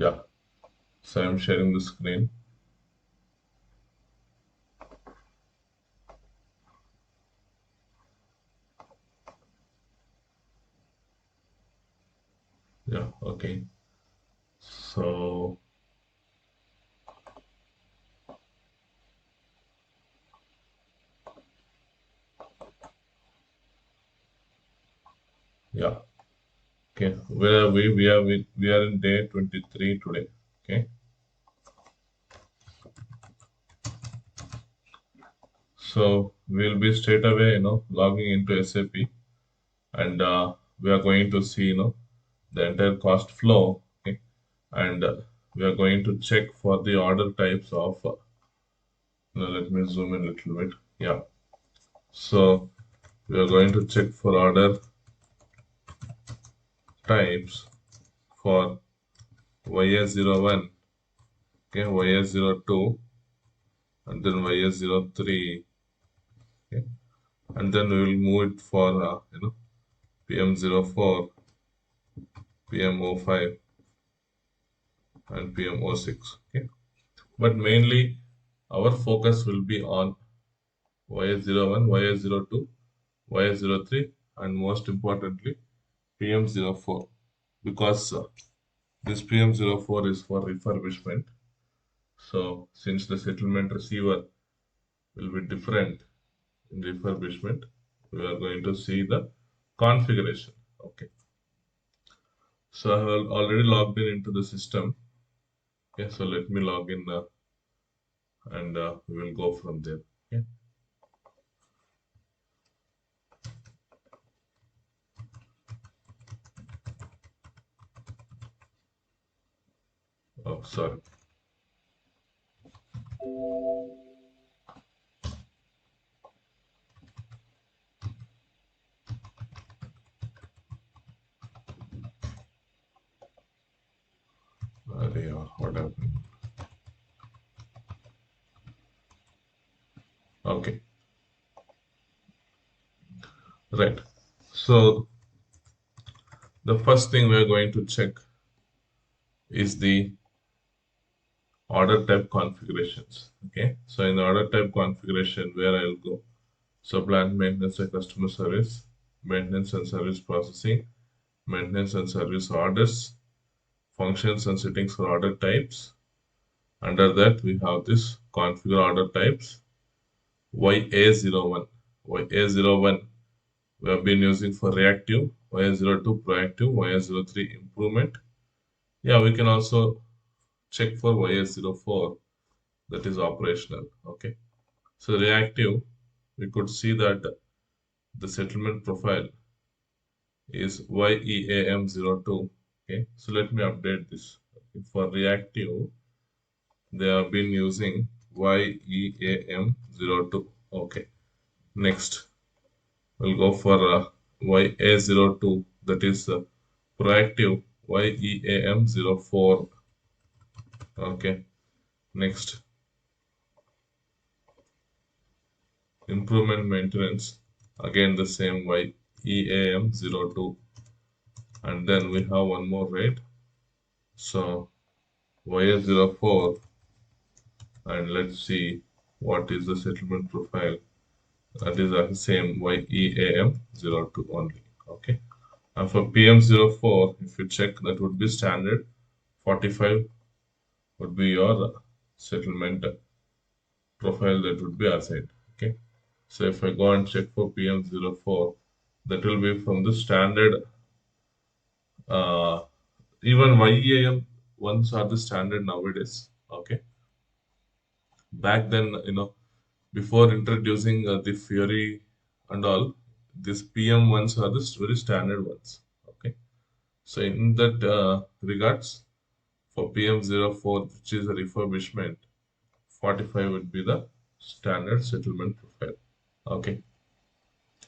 Yeah, so I'm sharing the screen. Yeah, okay. So, yeah, okay. Where are we? We are in day 23 today. Okay. So we'll be straight away, logging into SAP, and we are going to see, the entire cost flow. Okay. And we are going to check for the order types of, let me zoom in a little bit. Yeah. So we are going to check for order types for YS01, okay, YS02, and then YS03, okay, and then we will move it for PM04, PM05, and PM06. Okay, but mainly our focus will be on YS01, YS02, YS03, and most importantly PM04, because this PM04 is for refurbishment. So since the settlement receiver will be different in refurbishment, we are going to see the configuration. Okay. So I have already logged in into the system. Okay. So let me log in and we will go from there. Okay. Oh, sorry. What happened? Okay. Right. So the first thing we are going to check is the order type configurations. Okay. So in the order type configuration, where I'll go. So plant maintenance and customer service, maintenance and service processing, maintenance and service orders, functions and settings for order types. Under that, we have this configure order types YA01. YA01 we have been using for reactive, YA02 proactive, YA03 improvement. Yeah, we can also check for YA04, that is operational. Okay. So reactive, we could see that the settlement profile is YEAM02. Okay, so let me update this. Okay, for reactive, they have been using YEAM02. Okay, next we'll go for YA02, that is proactive, YEAM04. Okay, next improvement maintenance, again the same YEAM02. And then we have one more, right? So YA04, and let's see what is the settlement profile. That is the same YEAM02 only. Okay. And for PM04, if you check, that would be standard. 45 would be your settlement profile that would be assigned. Okay. So if I go and check for PM04, that will be from the standard. Uh, Even YEAM ones are the standard nowadays. Okay. Back then, before introducing the Fury and all, these PM ones are the very standard ones. Okay. So in that regards, for PM04, which is a refurbishment, 45 would be the standard settlement profile. Okay.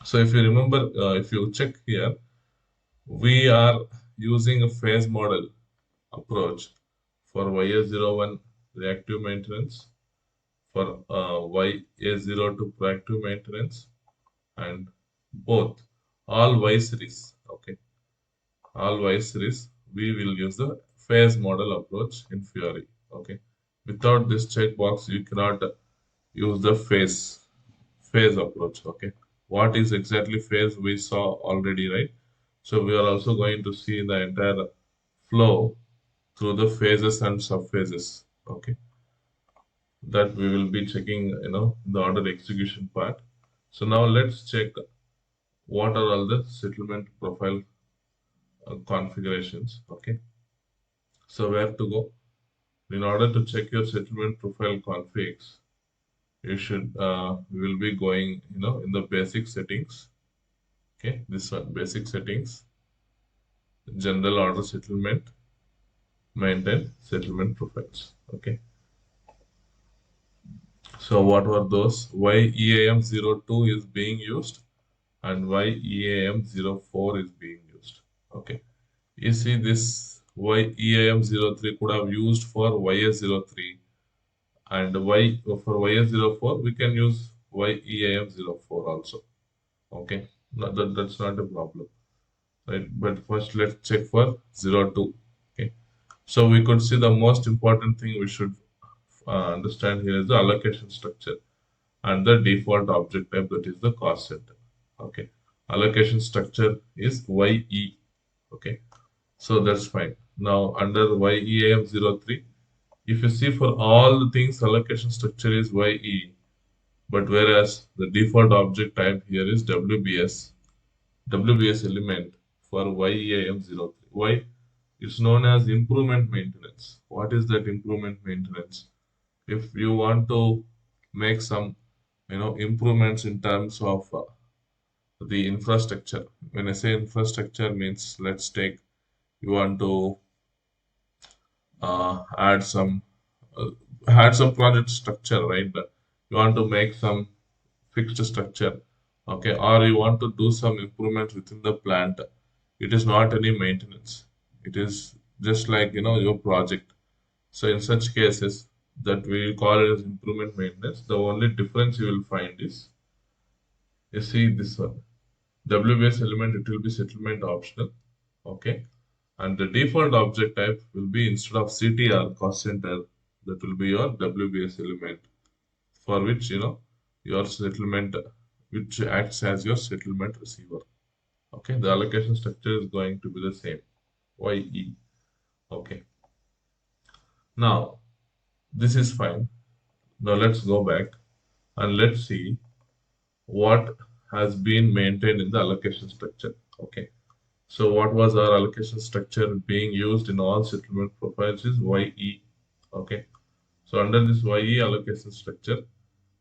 So if you remember, if you check here, we are using a phase model approach for YA01 reactive maintenance, for YA02 proactive maintenance, and both all Y series. Okay, all Y series we will use the phase model approach in Fiori. Okay. Without this checkbox, you cannot use the phase approach. Okay. What is exactly phase we saw already, right? So we are also going to see the entire flow through the phases and subphases. Okay. That we will be checking, the order execution part. So now let's check what are all the settlement profile configurations. Okay. So where to go? In order to check your settlement profile configs, you should we will be going, in the basic settings. Okay, this one, basic settings, general order settlement, maintain settlement profiles. Okay, so what were those? Why EAM02 is being used and why EAM04 is being used. Okay, you see this why EAM03 could have used for YS03, and y for YS04 we can use YEAM04 also. Okay, no, that's not a problem, right? But first let's check for 02. Okay, so we could see the most important thing we should understand here is the allocation structure and the default object type, that is the cost center. Okay, allocation structure is YE. Okay, so that's fine. Now under YEAM03, if you see for all the things allocation structure is YE, but whereas the default object type here is WBS element for YEAM03. Why? It's known as improvement maintenance. What is that improvement maintenance? If you want to make some, improvements in terms of the infrastructure. When I say infrastructure means, let's take, you want to add some project structure, right? You want to make some fixed structure, okay, or you want to do some improvement within the plant. It is not any maintenance. It is just like, your project. So in such cases, that we call it as improvement maintenance. The only difference you will find is, you see this one, WBS element, it will be settlement optional. Okay, and the default object type will be, instead of CTR cost center, that will be your WBS element, for which, your settlement, which acts as your settlement receiver. Okay, the allocation structure is going to be the same, YE. Okay, now this is fine. Now let's go back and let's see what has been maintained in the allocation structure. Okay, so what was our allocation structure being used in all settlement profiles is YE. Okay, so under this YE allocation structure,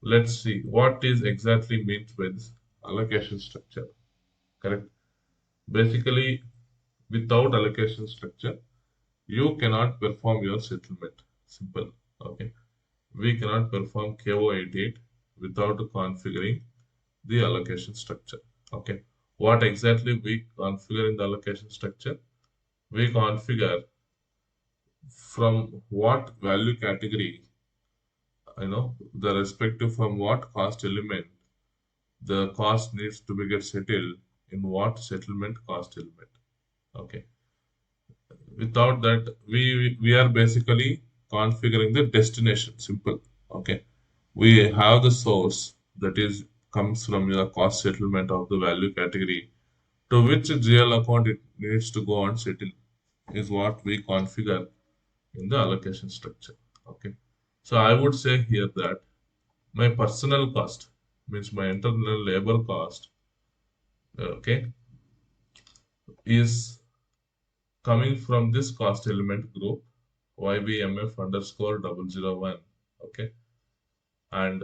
let's see what is exactly meant by this allocation structure. Correct. Basically, without allocation structure, you cannot perform your settlement. Simple. Okay. We cannot perform KO88 without configuring the allocation structure. Okay. What exactly we configure in the allocation structure? We configure from what value category, the respective, from what cost element the cost needs to be get settled in what settlement cost element. Okay, without that, we are basically configuring the destination. Simple. Okay, we have the source, that is comes from your cost settlement of the value category, to which GL account it needs to go and settle, is what we configure in the allocation structure. Okay, so I would say here that my personal cost, means my internal labor cost, okay, is coming from this cost element group, YBMF underscore 001. Okay, and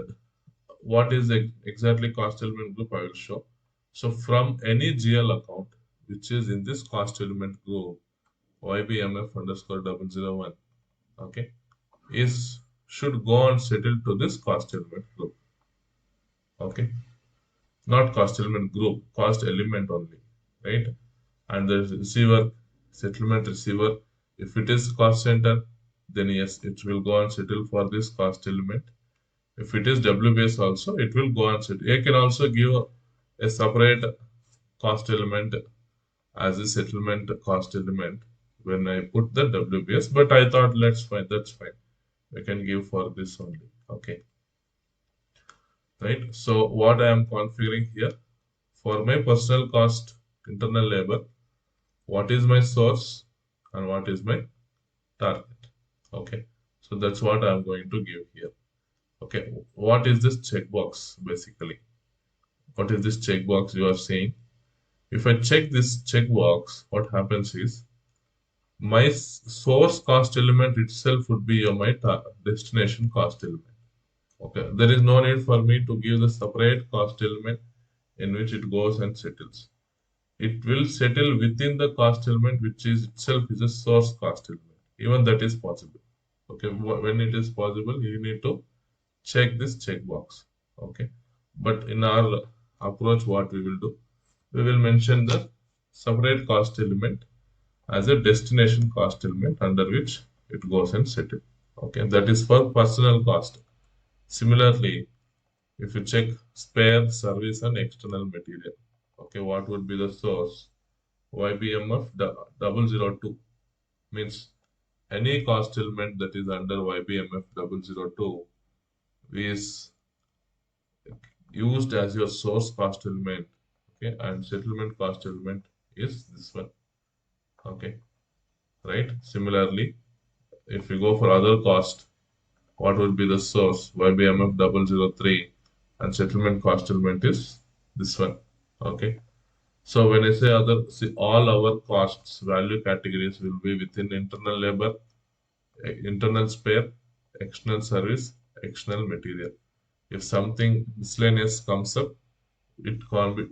what is exactly cost element group, I will show. So from any GL account which is in this cost element group, YBMF underscore 001, okay, is should go and settle to this cost element group. Okay, not cost element group, cost element only, right? And the receiver, settlement receiver, if it is cost center, then yes, it will go and settle for this cost element. If it is WBS also, it will go and settle. You can also give a separate cost element as a settlement cost element, when I put the WBS, but I thought that's fine. We can give for this only. Okay, right? So what I am configuring here for my personal cost internal labor, what is my source and what is my target? Okay, so that's what I'm going to give here. Okay, what is this checkbox basically? What is this checkbox you are saying? If I check this checkbox, what happens is my source cost element itself would be my destination cost element. Okay, there is no need for me to give the separate cost element in which it goes and settles. It will settle within the cost element, which is itself is a source cost element. Even that is possible. Okay, when it is possible, you need to check this checkbox. Okay, but in our approach, what we will do, we will mention the separate cost element as a destination cost element under which it goes and settle. Okay, that is for personal cost. Similarly, if you check spare, service, and external material, okay, what would be the source? YBMF 002 means any cost element that is under YBMF 002 is used as your source cost element. Okay, and settlement cost element is this one. Okay, right? Similarly, if you go for other cost, what would be the source? YBMF 003 and settlement cost element is this one. Okay. So when I say other, see all our costs value categories will be within internal labor, internal spare, external service, external material. If something miscellaneous comes up, it will be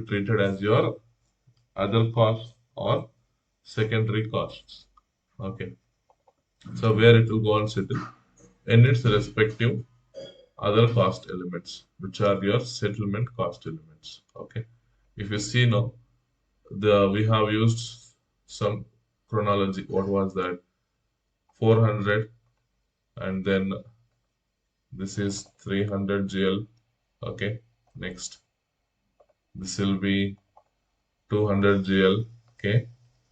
treated as your other costs or secondary costs. Okay. So where it will go and settle in its respective other cost elements, which are your settlement cost elements. Okay. If you see now, we have used some chronology. What was that? 400, and then this is 300 GL. Okay. Next, this will be 200 GL. Okay.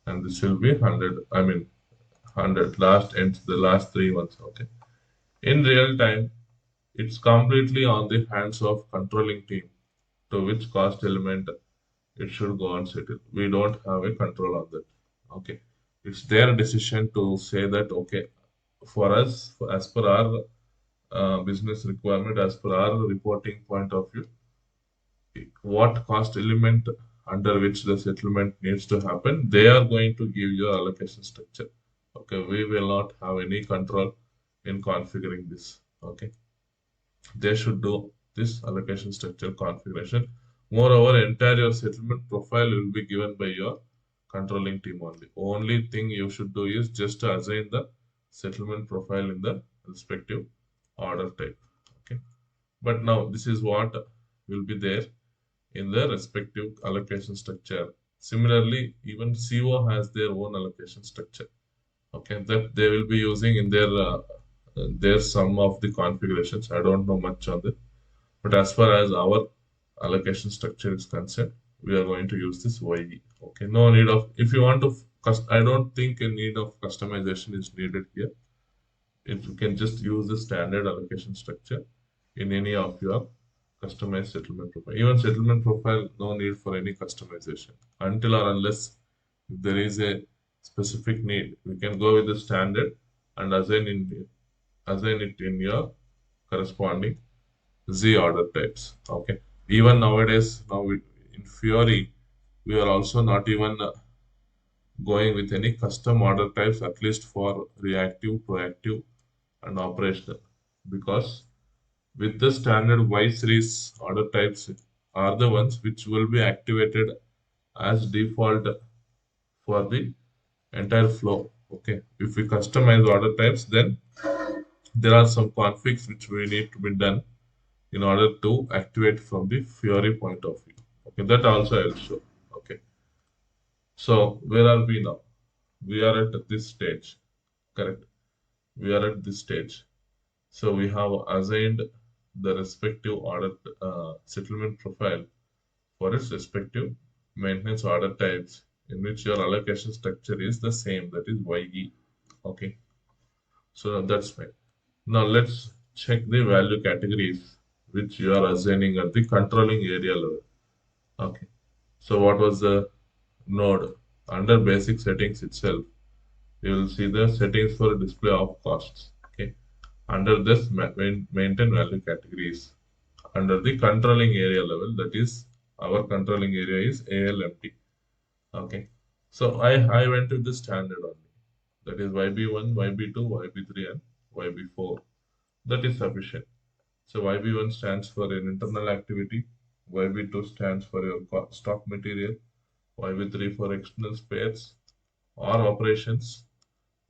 And this will be 100. I mean, 100. Last ends the last three ones. Okay. In real time, it's completely on the hands of controlling team to which cost element it should go and settle. We don't have a control on that. Okay. It's their decision to say that, okay, for us, as per our business requirement, as per our reporting point of view, what cost element under which the settlement needs to happen, they are going to give you allocation structure. Okay, we will not have any control in configuring this. Okay, they should do this allocation structure configuration. Moreover, entire your settlement profile will be given by your controlling team only. Only thing you should do is just to assign the settlement profile in the respective order type. Okay, but now this is what will be there in the respective allocation structure. Similarly, even CO has their own allocation structure. Okay, that they will be using in their some of the configurations. I don't know much on that, but as far as our allocation structure is concerned, we are going to use this YE. Okay, no need of if you want to. I don't think a need of customization is needed here. If you can just use the standard allocation structure in any of your customized settlement profile. Even settlement profile, no need for any customization until or unless if there is a specific need. We can go with the standard and assign it in your corresponding Z order types. Okay. Even nowadays, in Fiori, we are also not even going with any custom order types, at least for reactive, proactive, and operational, because with the standard Y series order types are the ones which will be activated as default for the entire flow. Okay, if we customize order types, then there are some configs which we need to be done in order to activate from the Fiori point of view. Okay, that also I'll show. Okay, so where are we now? We are at this stage, correct? We are at this stage. So we have assigned the respective order settlement profile for its respective maintenance order types in which your allocation structure is the same, that is YE. Okay, so that's fine. Now let's check the value categories which you are assigning at the controlling area level. Okay, so what was the node? Under basic settings itself, you will see the settings for display of costs. Okay, under this maintain value categories. Under the controlling area level, that is our controlling area is ALMT. Okay, so I went with the standard only. That is YB1, YB2, YB3, and YB4. That is sufficient. So YB1 stands for an internal activity, YB2 stands for your stock material, YB3 for external spares or operations,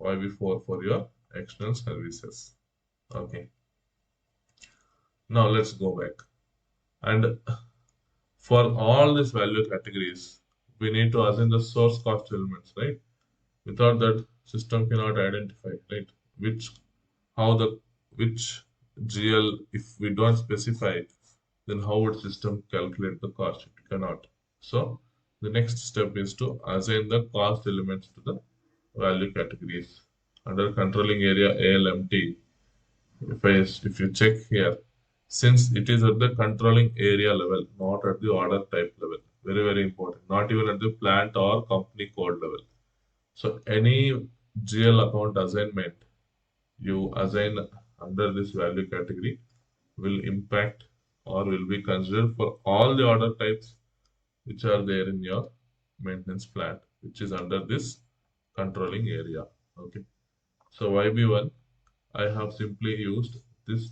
YB4 for your external services. Okay, now let's go back. And for all these value categories, we need to assign the source cost elements, right? Without that, system cannot identify, right? Which how the which GL, if we don't specify, then how would system calculate the cost? It cannot. So the next step is to assign the cost elements to the value categories. Under controlling area ALMT, if you check here, since it is at the controlling area level, not at the order type level, very very important, not even at the plant or company code level. So any GL account assignment you assign under this value category will impact or will be considered for all the order types which are there in your maintenance plant, which is under this controlling area. Okay. So YB1, I have simply used this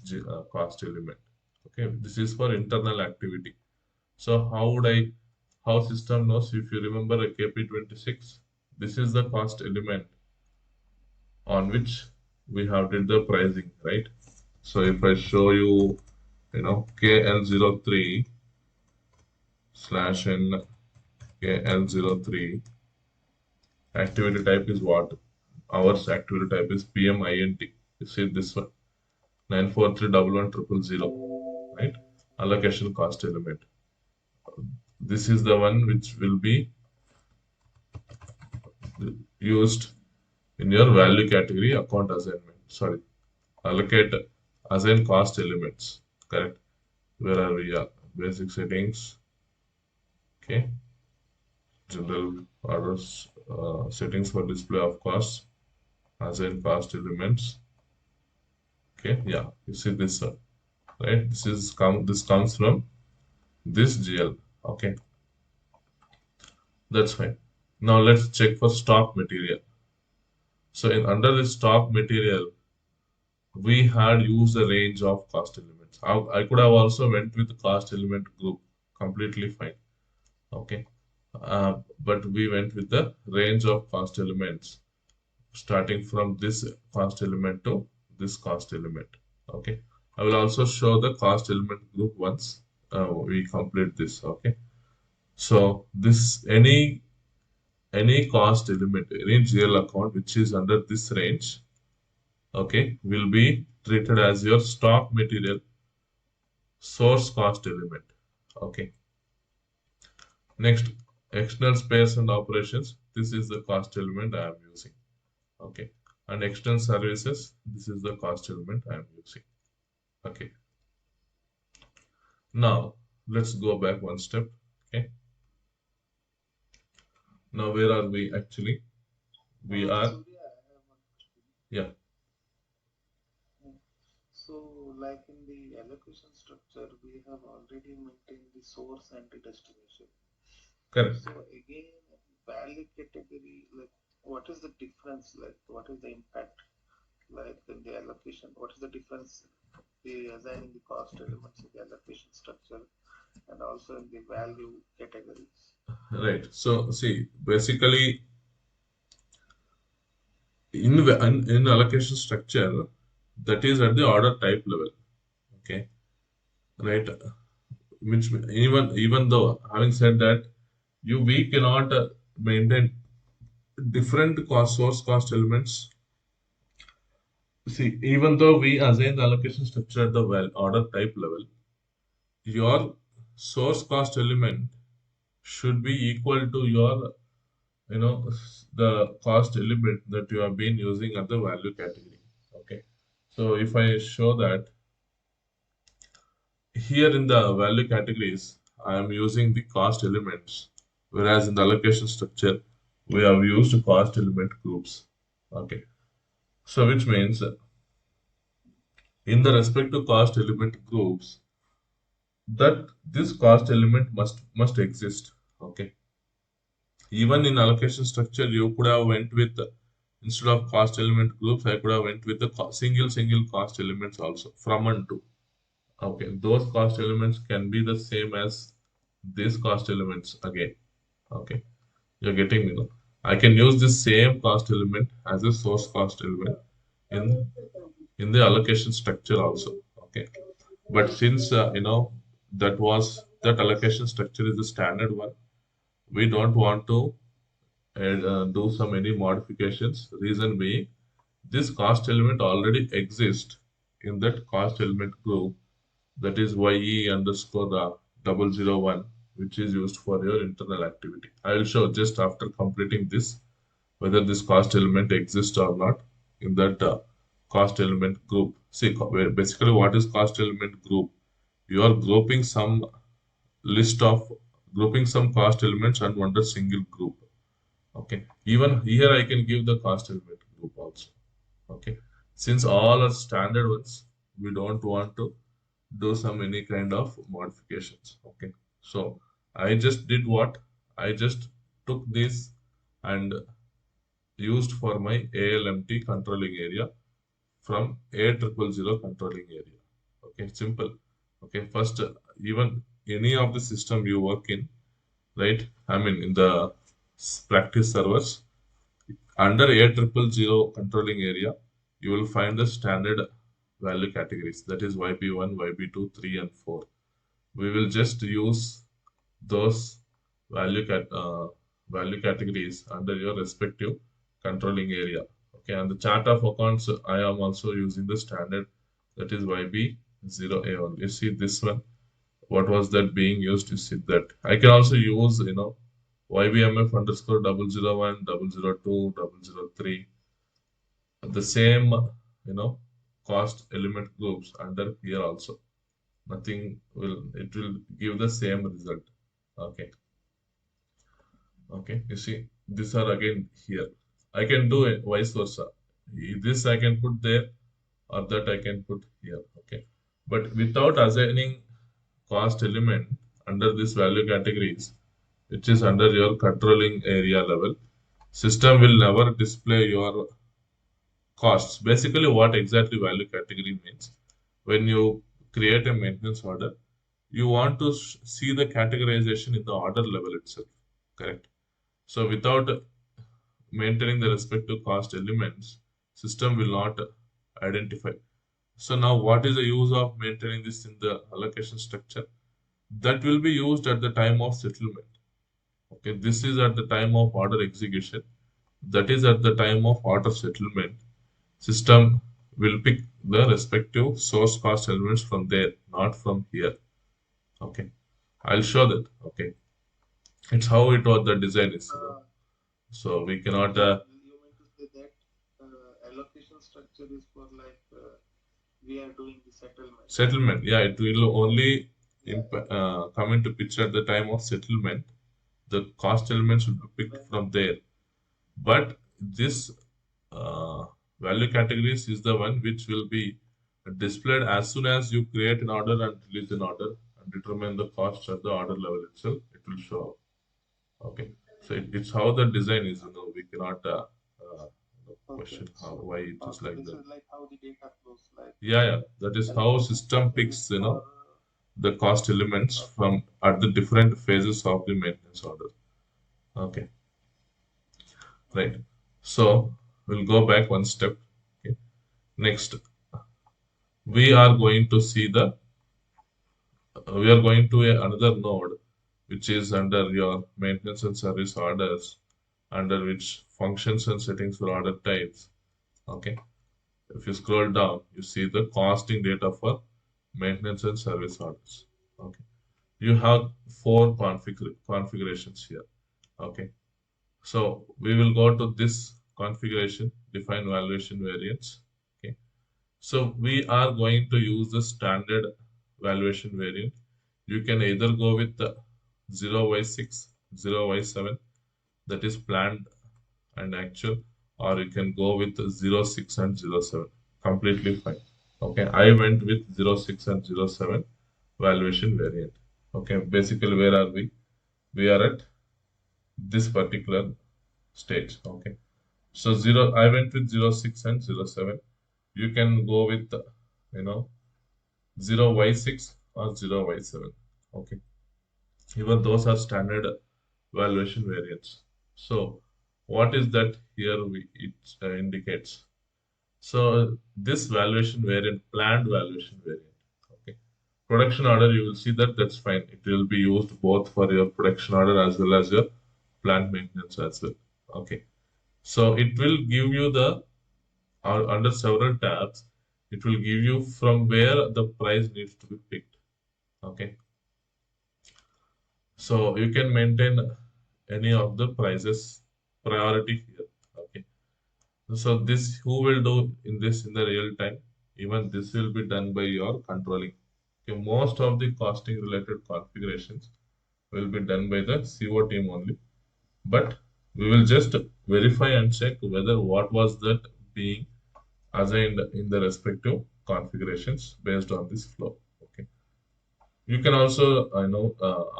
cost element. Okay. This is for internal activity. So how system knows? If you remember a KP26, this is the cost element on which we have did the pricing, right? So if I show you, KL03 slash n KL03, activity type is what? Ours activity type is PMINT. You see this one, 9431100, right? Allocation cost element. This is the one which will be used in your value category account assignment. Sorry, allocate assign cost elements. Correct. Where are we? Basic settings. Okay. General orders, settings for display of costs, assign cost elements. Okay. Yeah. You see this one, right? This comes from this GL. Okay. That's fine. Now let's check for stock material. So in under the stock material, we had used a range of cost elements. I could have also went with the cost element group, completely fine. Okay, but we went with the range of cost elements, starting from this cost element to this cost element. Okay, I will also show the cost element group once we complete this. Okay, so this any cost element, any GL account which is under this range, okay, will be treated as your stock material source cost element. Okay. Next, external space and operations. This is the cost element I am using. Okay. And external services. This is the cost element I am using. Okay. Now let's go back one step. Okay. Now where are we actually? We are. Surya, I have one question. Yeah. So, like in the allocation structure, we have already maintained the source and the destination. Correct. So, again, value category, like what is the difference? Like, what is the impact? Like in the allocation, what is the difference? The assigning the cost elements in the allocation structure and also in the value categories. Right. So see, basically in allocation structure, that is at the order type level. Okay. Right. Which even though having said that, we cannot maintain different source cost elements. See, even though we assign the allocation structure at the order type level, your source cost element should be equal to your the cost element that you have been using at the value category. Okay. So if I show that here in the value categories, I am using the cost elements, whereas in the allocation structure, we have used cost element groups. Okay. So which means in the respect to cost element groups, that this cost element must exist. Okay. Even in allocation structure, you could have went with instead of cost element groups, I could have went with the single cost elements also from and to. Okay, those cost elements can be the same as these cost elements again. Okay, you're getting me now. I can use this same cost element as a source cost element in in the allocation structure also. Okay, but since that allocation structure is the standard one, we don't want to do some any modifications. Reason being, this cost element already exists in that cost element group, that is ye underscore the 001, which is used for your internal activity. I will show just after completing this whether this cost element exists or not in that cost element group. See, basically, what is cost element group? You are grouping some list of grouping some cost elements and under single group. Okay. Even here I can give the cost element group also. Okay. Since all are standard ones, we don't want to do some any kind of modifications. Okay. So I just did what? I just took this and used for my ALMT controlling area from A000 controlling area. Okay. Simple. Okay. First, even any of the system you work in, right? I mean, in the practice servers, under A000 controlling area, you will find the standard value categories, that is YB1, YB2, 3, and 4. We will just use those value categories under your respective controlling area. Okay, and the chart of accounts, I am also using the standard, that is YB0A1. You see this one, what was that being used? You see that. I can also use, YBMF underscore 001, 002, 003, the same, cost element groups under here also. Nothing it will give the same result. Okay. Okay. You see, these are again here. I can do it vice versa. This I can put there or that I can put here. Okay. But without assigning cost element under this value categories, which is under your controlling area level, system will never display your costs. Basically, what exactly value category means? When you create a maintenance order, you want to see the categorization in the order level itself. Correct. So without maintaining the respective cost elements, system will not identify. So now what is the use of maintaining this in the allocation structure? That will be used at the time of settlement. Okay, this is at the time of order execution. That is at the time of order settlement. System will pick the respective source cost elements from there, not from here. Okay, I'll show that. Okay, it's how it was the design is. So we cannot You mean to say that allocation structure is for like we are doing the settlement. settlement. Yeah, it will only Yeah. come into picture at the time of settlement. The cost elements will be picked from there. But this uh, value categories is the one which will be displayed as soon as you create an order and release an order and determine the cost at the order level itself. It will show up. Okay, so it's how the design is. We cannot question how why it is like this that. is like how the data flows. Like Yeah, yeah, that is how system picks the cost elements from at the different phases of the maintenance order. Okay, right. So we'll go back one step. Okay. Next, we are going to see we are going to another node, which is under your maintenance and service orders, under which functions and settings for order types. Okay. If you scroll down, you see the costing data for maintenance and service orders. Okay. You have four configurations here. Okay. So we will go to this configuration, define valuation variance. Okay. So we are going to use the standard valuation variant. You can either go with the 0y6, 0y7, that is planned and actual, or you can go with 0, 6 and 0, 7. Completely fine. Okay, I went with 0, 6 and 0, 7 valuation variant. Okay, basically where are we? We are at this particular stage. Okay, so I went with 0, 6 and 0, 7. You can go with you know 0y6 or 0y7. Okay, even those are standard valuation variants. So what is that here it indicates? So this valuation variant, planned valuation variant. Okay. Production order, you will see that that's fine. It will be used both for your production order as well as your plant maintenance as well. Okay. So it will give you the under several tabs. It will give you from where the price needs to be picked. Okay. So you can maintain any of the prices priority here. Okay. So this who will do in this in the real time? Even this will be done by your controlling. Okay, most of the costing related configurations will be done by the CO team only. But we will just verify and check whether what was that being assigned in the respective configurations based on this flow. Okay. You can also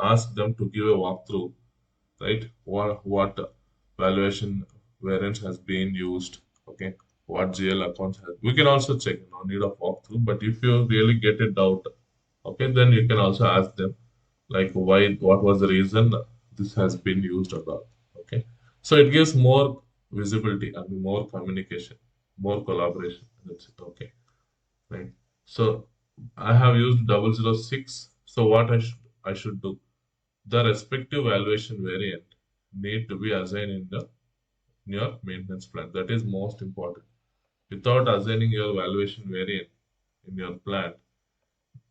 ask them to give a walkthrough, right? What valuation variance has been used, okay? What GL accounts has. We can also check, no need of walkthrough. But if you really get a doubt, okay, then you can also ask them, like why, what was the reason this has been used or not, okay? So it gives more visibility and more communication, more collaboration. That's it, okay, right? So I have used 006. So what I should do? The respective valuation variant need to be assigned in your maintenance plan. That is most important. Without assigning your valuation variant in your plan,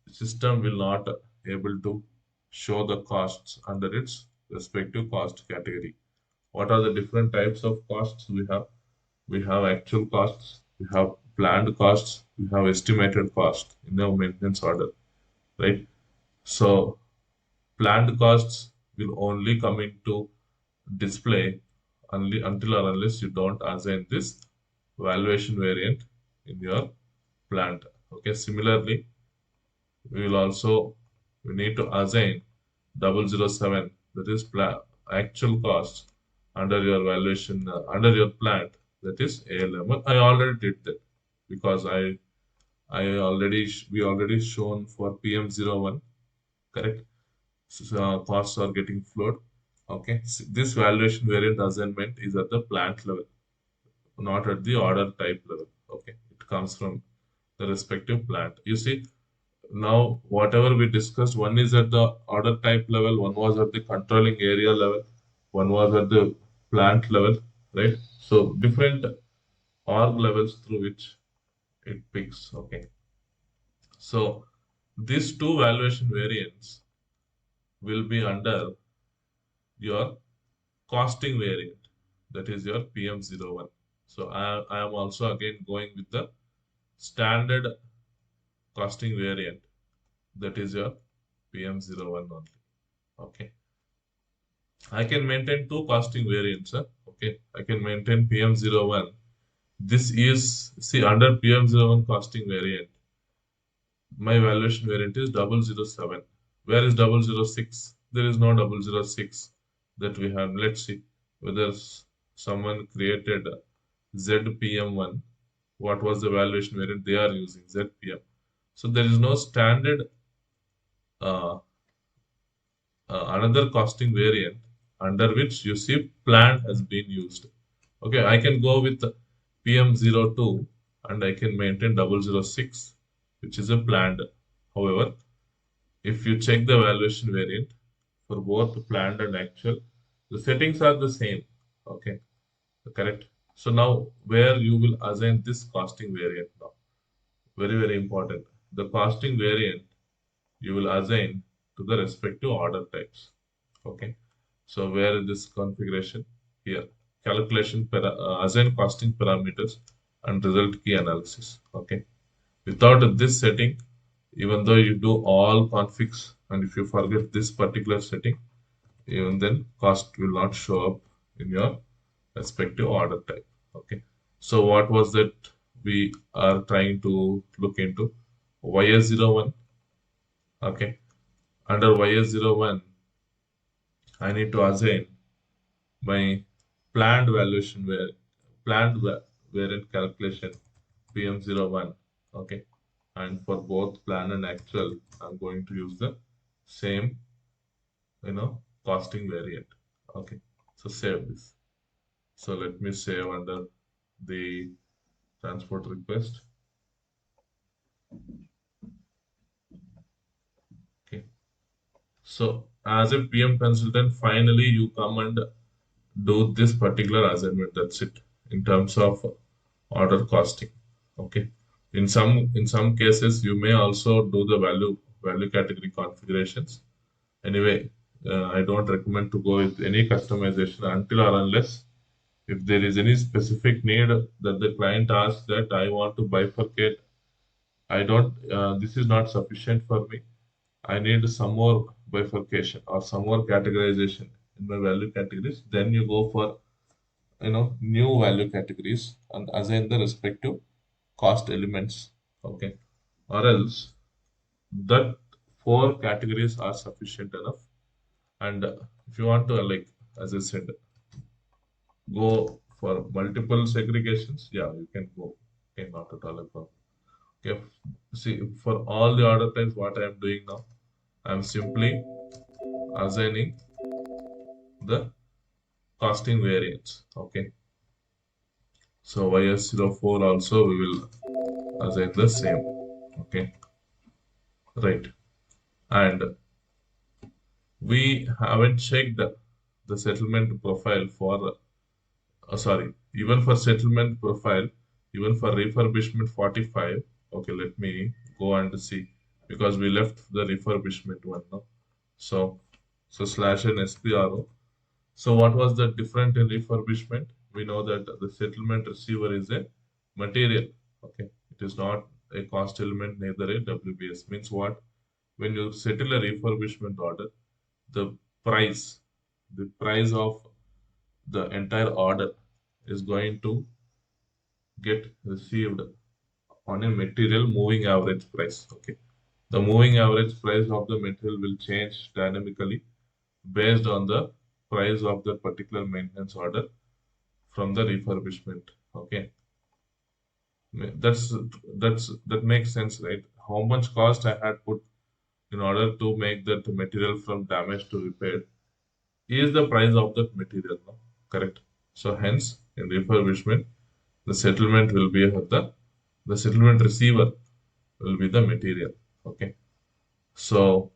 the system will not able to show the costs under its respective cost category. What are the different types of costs we have? We have actual costs, we have planned costs, we have estimated cost in the maintenance order, right? So planned costs will only come into display only until or unless you don't assign this valuation variant in your plant. Okay, similarly, we need to assign 007, that is actual cost under your valuation under your plant, that is ALM. I already did that because we already shown for PM01, correct? Costs are getting flowed. Okay, this valuation variant assignment is at the plant level, not at the order type level. Okay, it comes from the respective plant. You see, now whatever we discussed, one is at the order type level, one was at the controlling area level, one was at the plant level, right? So different org levels through which it picks. Okay, so these two valuation variants will be under your costing variant, that is your PM01. So I am also again going with the standard costing variant, that is your PM01 only. Okay. I can maintain two costing variants. Okay. I can maintain PM01. This is, see, under PM01 costing variant, my valuation variant is 007. Where is 006? There is no 006 that we have. Let's see whether someone created ZPM1. What was the valuation variant they are using? ZPM. So there is no standard uh, another costing variant under which you see plant has been used. Okay, I can go with PM02 and I can maintain 006, which is a planned. However, if you check the valuation variant for both planned and actual, the settings are the same. Okay, correct. So now where you will assign this costing variant now? Very, very important. The costing variant you will assign to the respective order types. Okay. So where is this configuration? here. Calculation, assign costing parameters and result key analysis. Okay. Without this setting, even though you do all configs, and if you forget this particular setting, even then cost will not show up in your respective order type. Okay. So what was that we are trying to look into? YS01. Okay. Under YS01, I need to assign my planned valuation where planned variant calculation PM01. Okay. And for both plan and actual, I'm going to use the same, costing variant. Okay. So save this. So let me save under the transport request. Okay. So as a PM consultant, finally you come and do this particular assignment. That's it in terms of order costing. Okay. In some cases, you may also do the value category configurations. Anyway, I don't recommend to go with any customization until or unless if there is any specific need that the client asks that I want to bifurcate. I don't. This is not sufficient for me. I need some more bifurcation or some more categorization in my value categories. Then you go for new value categories and assign the respective cost elements. Okay, or else that four categories are sufficient enough. And if you want to, like as I said, go for multiple segregations, yeah, you can go. Okay, not at all a problem. Okay, see, for all the order types, what I am doing now, I am simply assigning the costing variance. Okay, so YS04 also we will assign the same. Okay, right. And we haven't checked the settlement profile for, sorry, even for settlement profile, even for refurbishment 45. Okay, let me go and see because we left the refurbishment one now. So slash and SPRO. So what was the different in refurbishment? We know that the settlement receiver is a material. Okay, it is not a cost element, neither a WBS. Means what? When you settle a refurbishment order, the price, the price of the entire order is going to get received on a material moving average price. Okay, the moving average price of the material will change dynamically based on the price of the particular maintenance order from the refurbishment. Okay, that makes sense, right? How much cost I had put in order to make that material from damage to repair is the price of that material, no? Correct. So hence, in refurbishment, the settlement will be the settlement receiver will be the material. Okay. So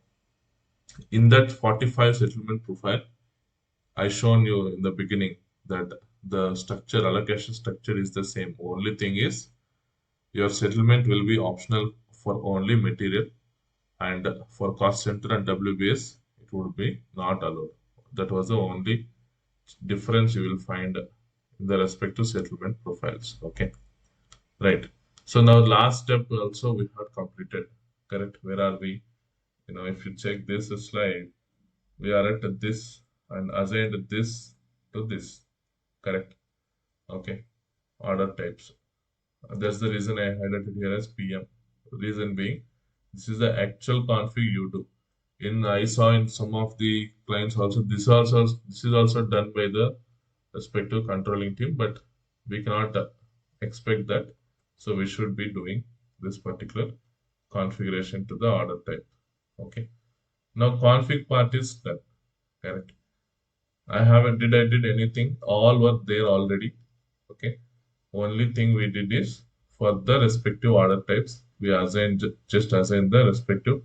in that 45 settlement profile, I shown you in the beginning that the structure allocation structure is the same. Only thing is your settlement will be optional for only material, and for cost center and WBS it would be not allowed. That was the only difference you will find in the respective settlement profiles. Okay, right. So now last step also we have completed. Correct. Where are we? If you check this slide, we are at this and assigned this to this. Correct. Okay. Order types. That's the reason I highlighted here as PM. Reason being, this is the actual config you do. I saw in some of the clients also this is also done by the respective controlling team, but we cannot expect that. So we should be doing this particular configuration to the order type. Okay. Now config part is done. Correct. I did anything. All were there already. Okay. Only thing we did is for the respective order types, we just assign the respective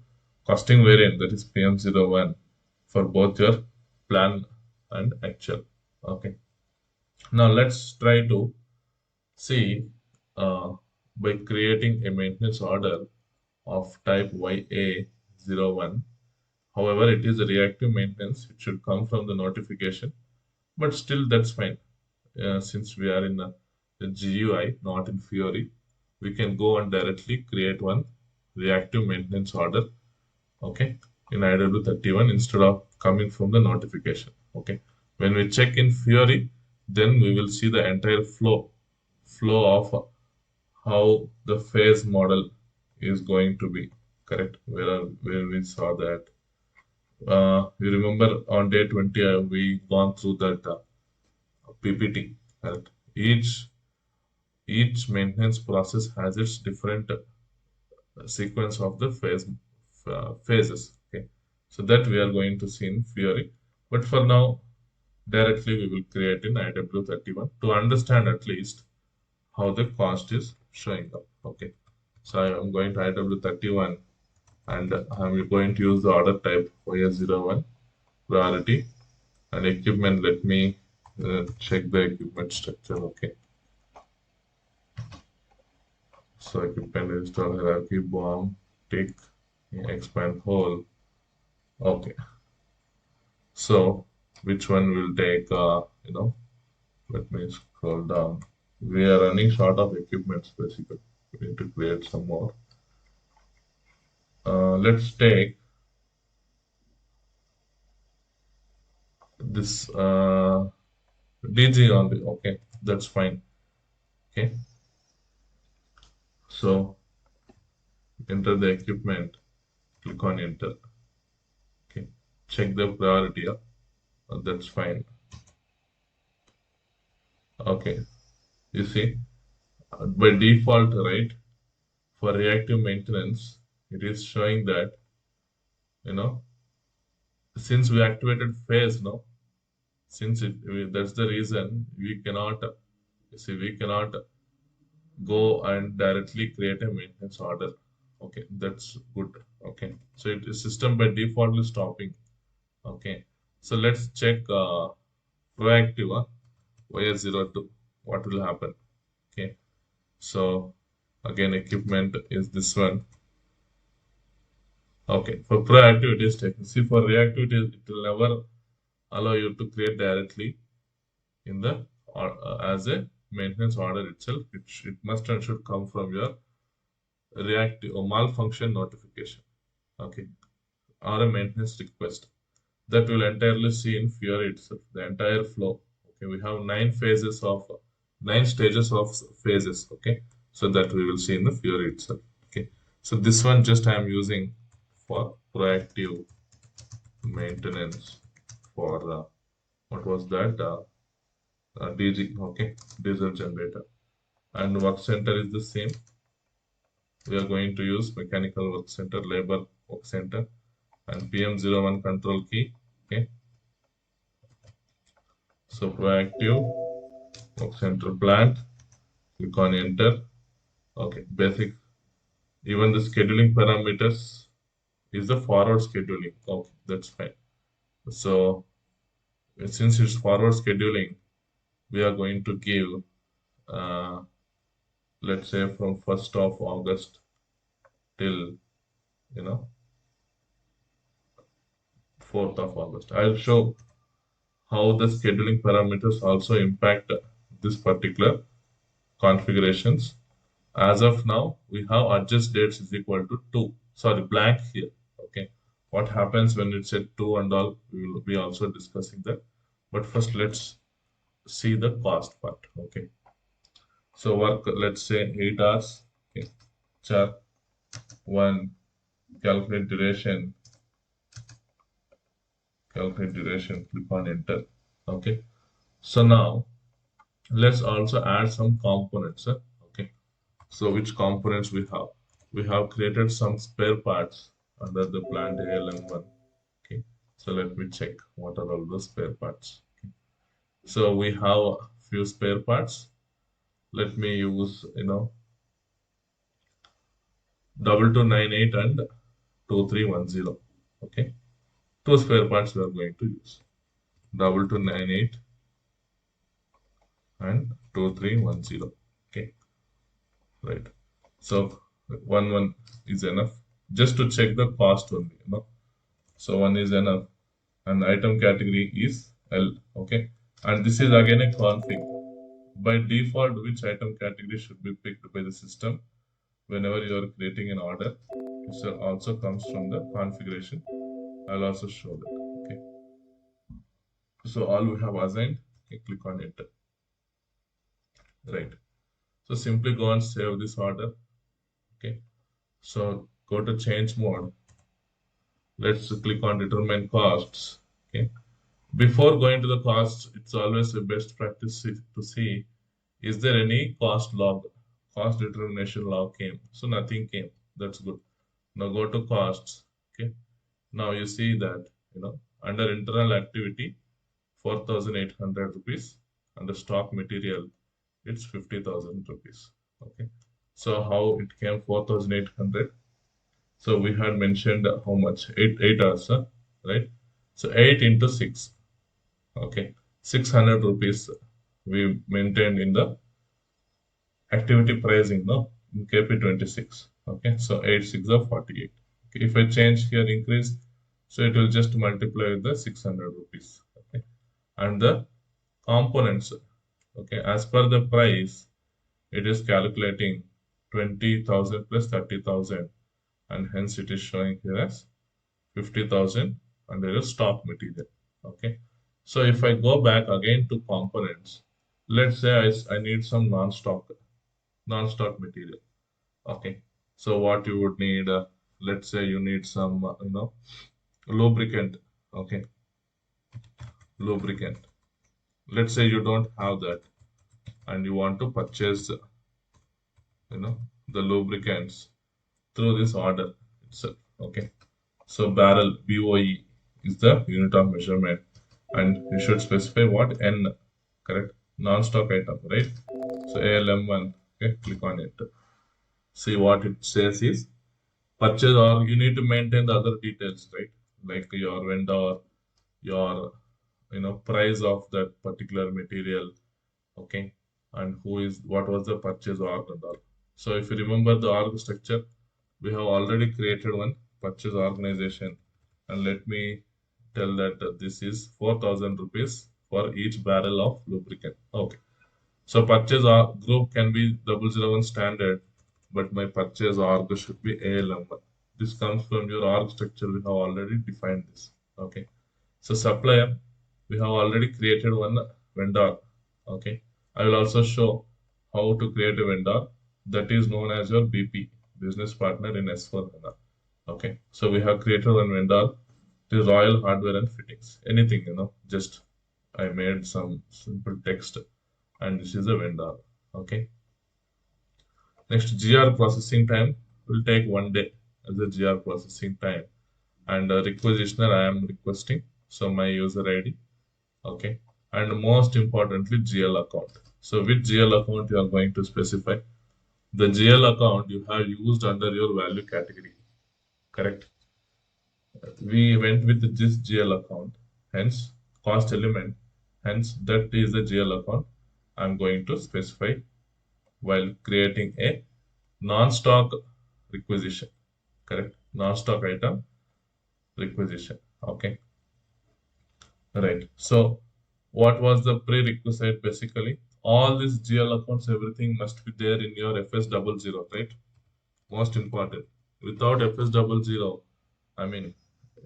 costing variant, that is PM01, for both your plan and actual. Okay. Now let's try to see by creating a maintenance order of type YA01. However, it is a reactive maintenance. It should come from the notification but still that's fine. Since we are in the GUI, not in Fiori, we can go and directly create one reactive maintenance order, okay, in IW31 instead of coming from the notification. Okay, when we check in Fiori, then we will see the entire flow of how the phase model is going to be correct. Where we saw that. You remember on day 20, we gone through that PPT. Correct. Each maintenance process has its different sequence of the phases. Okay, so that we are going to see in Fiori. But for now, directly we will create in IW31 to understand at least how the cost is showing up. Okay, so I am going to IW31 and I'm going to use the order type OS01 priority and equipment. Let me check the equipment structure. Okay, so equipment install hierarchy bomb tick expand whole. Okay, so which one will take? Let me scroll down. We are running short of equipments basically. We need to create some more. Let's take this DG only. Okay, that's fine. Okay, so enter the equipment, click on enter. Okay, check the priority. That's fine. Okay, you see, by default, right, for reactive maintenance, it is showing that, you know, since we activated phase, no, that's the reason we cannot, see, we cannot go and directly create a maintenance order. Okay, that's good. Okay, so it is system by default is stopping. Okay, so let's check proactive YS02. What will happen? Okay, so again, equipment is this one. Okay, for proactive it is taken. See, for reactive it will never allow you to create directly in the or as a maintenance order itself. It must and should come from your reactive or malfunction notification. Okay, or a maintenance request that will entirely see in Fiori itself the entire flow. Okay, we have nine stages of phases. Okay, so that we will see in the Fiori itself. Okay, so this one just I am using for proactive maintenance for what was that DG. Okay, diesel generator, and work center is the same. We are going to use mechanical work center, labor work center, and PM01 control key. Okay, so proactive work center plant, click on enter. Okay, basic. Even the scheduling parameters is the forward scheduling. Okay, that's fine. So since it's forward scheduling, we are going to give, uh, let's say from 1st of August till, you know, 4th of August. I'll show how the scheduling parameters also impact this particular configurations. As of now, we have adjust dates is equal to 2. Sorry, blank here. Okay. What happens when it's at 2 and all, we will be also discussing that. But first, let's see the cost part. Okay. So work, let's say 8 hours. Okay. Char 1, calculate duration, click on enter. Okay. So now let's also add some components. Okay. So which components we have? We have created some spare parts under the plant ALM1. Okay. So let me check what are all the spare parts. Okay. So we have few spare parts. Let me use 2298 and 2310. Okay. Two spare parts we are going to use. 2298 and 2310. Okay. Right. So one is enough. Just to check the cost only. So one is enough. And item category is L. Okay. And this is again a config. By default, which item category should be picked by the system whenever you are creating an order. This also comes from the configuration. I'll also show that. Okay. So all we have assigned, okay, click on enter. Right. So simply go and save this order. Okay. So go to change mode. Let's click on determine costs. Okay. Before going to the costs, it's always a best practice to see is there any cost log, cost determination log came. So nothing came. That's good. Now go to costs. Okay. Now you see that, under internal activity, 4,800 rupees. Under stock material, it's 50,000 rupees. Okay. So how it came 4,800? So we had mentioned how much? 8 hours, huh? Right? So 8 into 6. Okay. 600 rupees we maintained in the activity pricing, no? In KP26. Okay. So 8 6 are 48. Okay. If I change here increase, so it will just multiply with the 600 rupees. Okay. And the components, okay, as per the price, it is calculating 20,000 plus 30,000, and hence it is showing here as 50,000 under the stock material. Okay. So if I go back again to components, let's say I need some non-stock material. Okay. So what you would need, let's say you need some, lubricant. Okay. Lubricant. Let's say you don't have that and you want to purchase, the lubricants through this order itself. Okay. So barrel BOE is the unit of measurement, and you should specify what N, correct? Non-stock item, right? So ALM1, okay, click on it. See what it says is purchase, or you need to maintain the other details, right? Like your vendor, your price of that particular material, okay, and what was the purchase org and all. So if you remember the org structure, we have already created one purchase organization, and let me tell that this is 4,000 rupees for each barrel of lubricant. Okay. So purchase group can be 001 standard, but my purchase org should be ALM1. This comes from your org structure. We have already defined this. Okay. So supplier, we have already created one vendor. Okay. I will also show how to create a vendor that is known as your BP, business partner in S4HANA. Okay. So we have created one vendor to Royal Hardware and Fittings. Anything, just I made some simple text, and this is a vendor. Okay. Next, GR processing time will take 1 day as a GR processing time. And requisitioner, I am requesting. So my user ID. Okay. And most importantly, GL account. So which GL account you are going to specify? The GL account you have used under your value category. Correct. We went with this GL account, hence cost element, hence that is the GL account I'm going to specify while creating a non-stock requisition. Correct. Non-stock item requisition. Okay. Right. So what was the prerequisite basically? All these GL accounts, everything must be there in your FS00, right? Most important. Without FS00, I mean,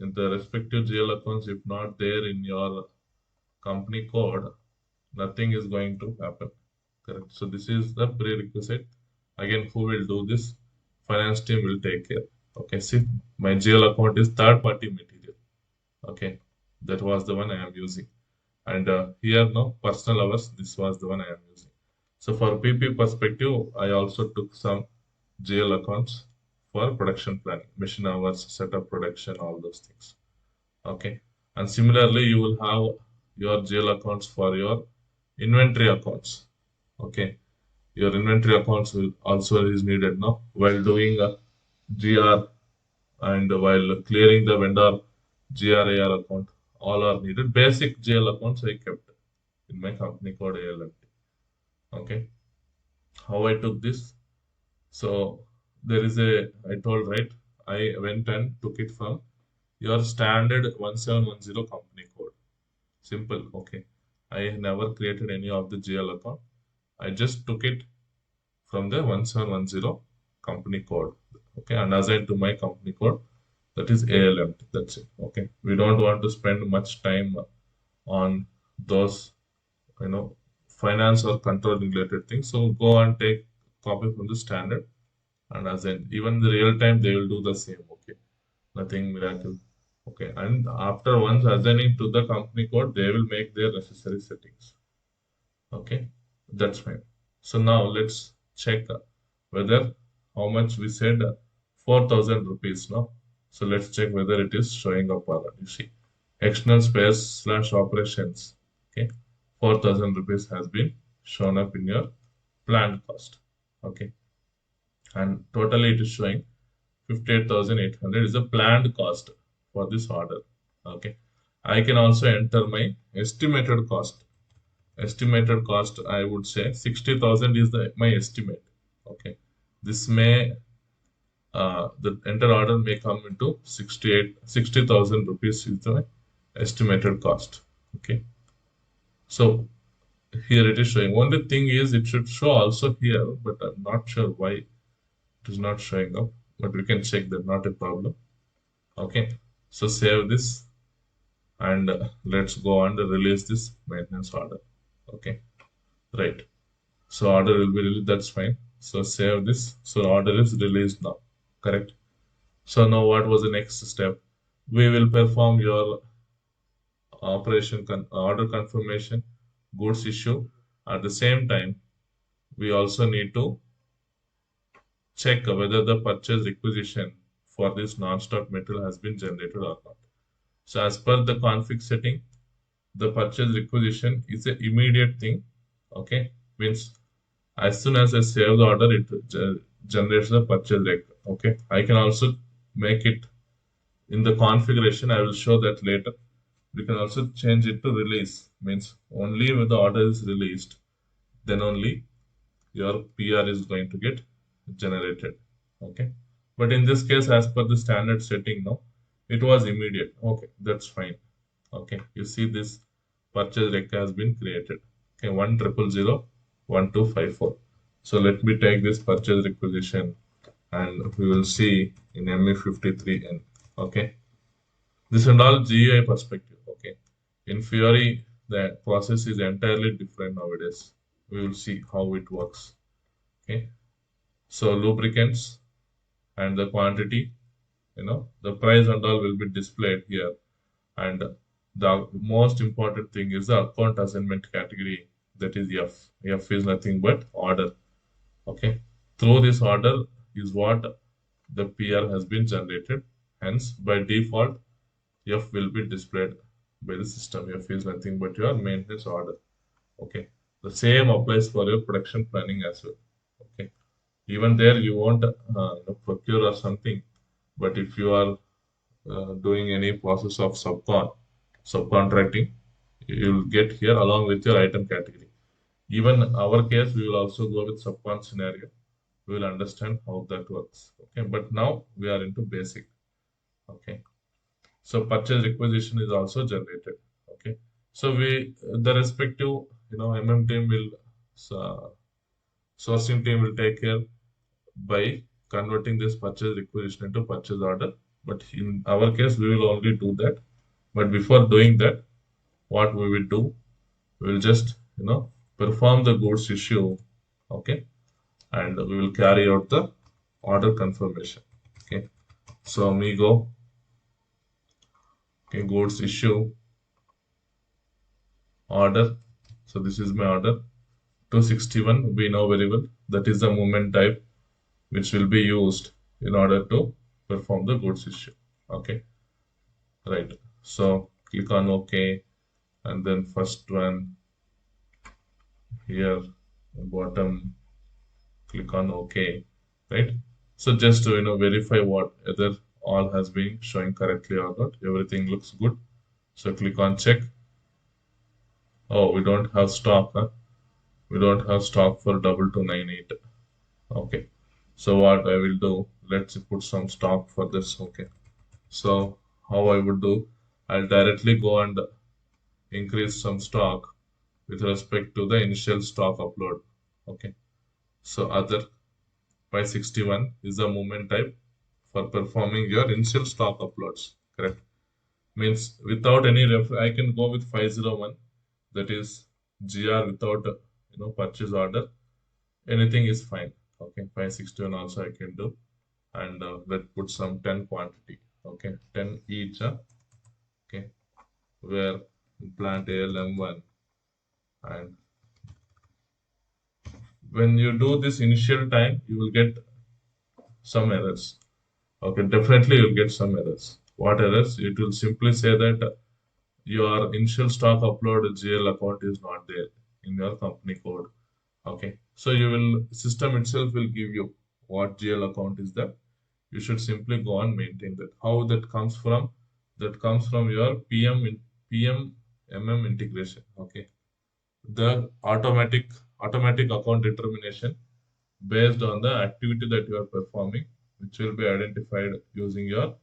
in the respective GL accounts, if not there in your company code, nothing is going to happen. Correct. So this is the prerequisite. Again, who will do this? Finance team will take care. Okay. See, my GL account is third party material. Okay. That was the one I am using. And here now personal hours, this was the one I am using. So for PP perspective, I also took some GL accounts for production planning, machine hours, setup production, all those things. Okay. And similarly, you will have your GL accounts for your inventory accounts. Okay. Your inventory accounts will also is needed now while doing a GR and while clearing the vendor GRAR account. All are needed. Basic GL accounts I kept in my company called ALMT. Okay. How I took this? So there is I told, right? I went and took it from your standard 1710 company code. Simple. Okay. I never created any of the GL account. I just took it from the 1710 company code, okay, and assigned to my company code, that is ALMT. That's it. Okay. We don't want to spend much time on those, you know, finance or control related things. So go and take copy from the standard and assign. Even in the real time, they will do the same. Okay. Nothing miracle. Okay. And after once assigning to the company code, they will make their necessary settings. Okay. That's fine. So now let's check whether how much we said 4,000 rupees now. So let's check whether it is showing up or not. You see, external spares slash operations. Okay, 4,000 rupees has been shown up in your planned cost. Okay, and totally it is showing 58,800 is the planned cost for this order. Okay, I can also enter my estimated cost. Estimated cost, I would say 60,000 is my estimate. Okay, this may the entire order may come into 60,000 rupees is the estimated cost. Okay, so here it is showing. Only thing is it should show also here, but I'm not sure why it is not showing up. But we can check that, not a problem. Okay, so save this and let's go and release this maintenance order. Okay, right. So order will be released. That's fine. So save this. So order is released now. Correct. So now what was the next step? We will perform your order confirmation, goods issue. At the same time, we also need to check whether the purchase requisition for this non-stock material has been generated or not. So as per the config setting, the purchase requisition is an immediate thing. Okay, means as soon as I save the order, it generates the purchase rec. Okay, I can also make it in the configuration. I will show that later. We can also change it to release, means only when the order is released, then only your PR is going to get generated. Okay, but in this case, as per the standard setting, no, it was immediate. Okay, that's fine. Okay, you see this purchase rec has been created. Okay, 100012554. So let me take this purchase requisition and we will see in ME53N. Okay, this and all GUI perspective. Okay, in Fiori, the process is entirely different nowadays. We will see how it works. Okay, so lubricants and the quantity, the price and all will be displayed here. And the most important thing is the account assignment category, that is F. F is nothing but order. Okay, through this order is what the PR has been generated. Hence, by default, F will be displayed by the system. F is nothing but your maintenance order. Okay, the same applies for your production planning as well. Okay, even there you won't procure or something, but if you are doing any process of subcontracting, you will get here along with your item category. Even our case, we will also go with subcon scenario. We will understand how that works. Okay, but now we are into basic. Okay, so purchase requisition is also generated. Okay, so the respective MM team will uh, sourcing team will take care by converting this purchase requisition into purchase order. But in our case, we will only do that. But before doing that, what we will do, we will just perform the goods issue. Okay, and we will carry out the order confirmation. Okay, so Amigo, okay, goods issue order. So this is my order 261. We know very well that is the movement type which will be used in order to perform the goods issue. Okay, right. So click on OK, and then first one here bottom, click on OK, right? So just to verify whether all has been showing correctly or not. Everything looks good. So click on check. Oh, we don't have stock. Huh? We don't have stock for 2298. Okay. So what I will do, let's put some stock for this. Okay. So how I would do, I'll directly go and increase some stock with respect to the initial stock upload. Okay. So other 561 is the movement type for performing your initial stock uploads. Correct. Means without any I can go with 501, that is GR without purchase order. Anything is fine. Okay, 561 also I can do, and let put some 10 quantity. Okay, 10 each. Okay, where plant ALM1, and when you do this initial time, you will get some errors. Okay, definitely you'll get some errors. What errors? It will simply say that your initial stock upload GL account is not there in your company code. Okay, so you will system itself will give you what GL account is that. You should simply go and maintain that. How that comes from? That comes from your PM MM integration. Okay, the automatic account determination based on the activity that you are performing, which will be identified using your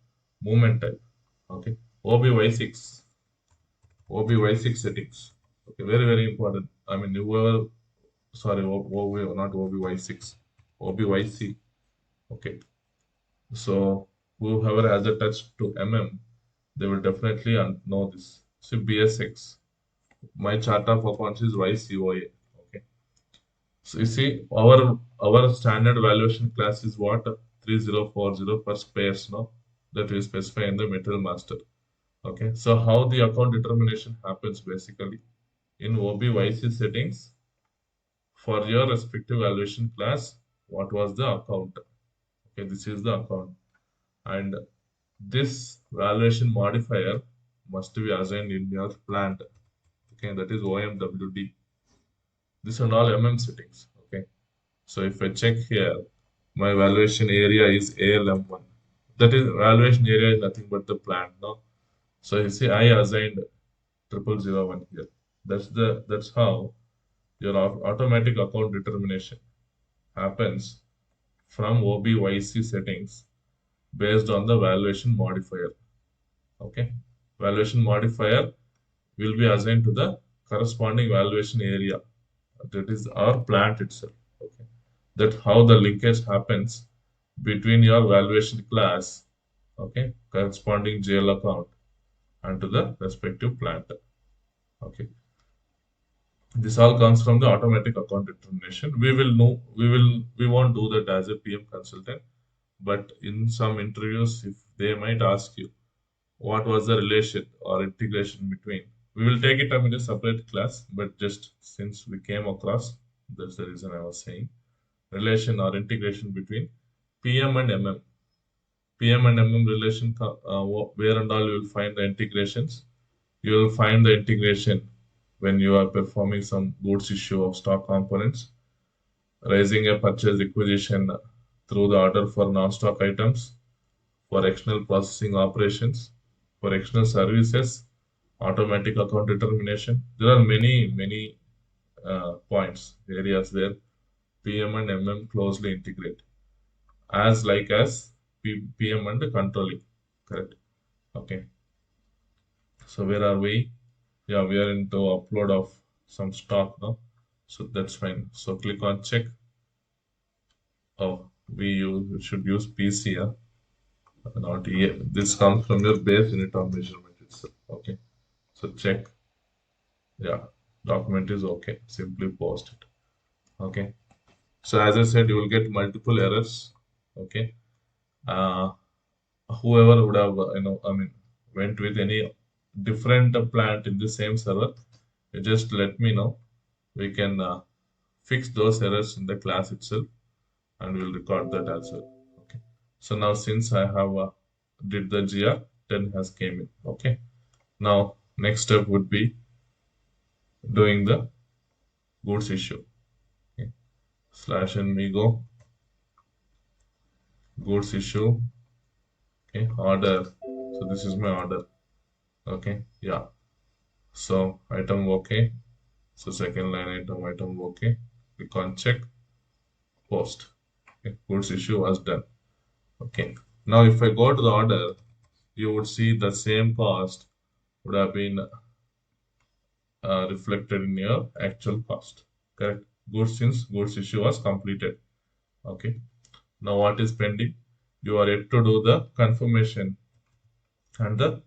movement type. Okay, OBY6, OBY6 settings. Okay, very very important. I mean, whoever, sorry, OB, not OBY6, OBYC. Okay, so whoever has a touch to MM, they will definitely know this. So BSX, my chart of accounts is YCOA. Okay, so you see, our standard valuation class is what 3040 per spares now that we specify in the material master. Okay, so how the account determination happens basically in OBYC settings for your respective valuation class. What was the account? Okay, this is the account, and this valuation modifier must be assigned in your plant. Okay, that is OMWD. These are all MM settings. Okay, so if I check here, my valuation area is ALM1. That is valuation area is nothing but the plant. No, so you see, I assigned 0001 here. That's how your automatic account determination happens from OBYC settings based on the valuation modifier. Okay, valuation modifier will be assigned to the corresponding valuation area, that is our plant itself. Okay, that's how the linkage happens between your valuation class, okay, corresponding GL account, and to the respective plant. Okay, this all comes from the automatic account determination. We won't do that as a PM consultant, but in some interviews, if they might ask you what was the relation or integration between, we will take it up in a separate class, but just since we came across, that's the reason I was saying relation or integration between PM and MM. PM and MM relation, where and all you will find the integrations. You will find the integration when you are performing some goods issue of stock components, raising a purchase requisition through the order for non-stock items, for external processing operations, for external services, automatic account determination. There are many points, areas where PM and MM closely integrate, as PM and controlling. Correct. Okay. So where are we? Yeah, we are into upload of some stock now. So that's fine. So click on check. Oh, we should use PC. Yeah? Not here. This comes from your base unit of measurement itself. Okay. So check. Yeah, document is okay. Simply post it. Okay. So as I said, you will get multiple errors. Okay. Uh, Whoever would have, I mean, went with any different plant in the same server, you just let me know. We can fix those errors in the class itself, and we'll record that as well. Okay. So now since I have did the GR, 10 has came in. Okay. Now next step would be doing the goods issue. Okay. Slash and me go goods issue. Okay. Order. So this is my order. Okay. Yeah. So item okay. So second line item okay. Click on check, post. Okay. Goods issue was done. Okay. Now if I go to the order, you would see the same cost would have been reflected in your actual cost. Correct. Goods, since goods issue was completed. Okay. Now what is pending? You are yet to do the confirmation and the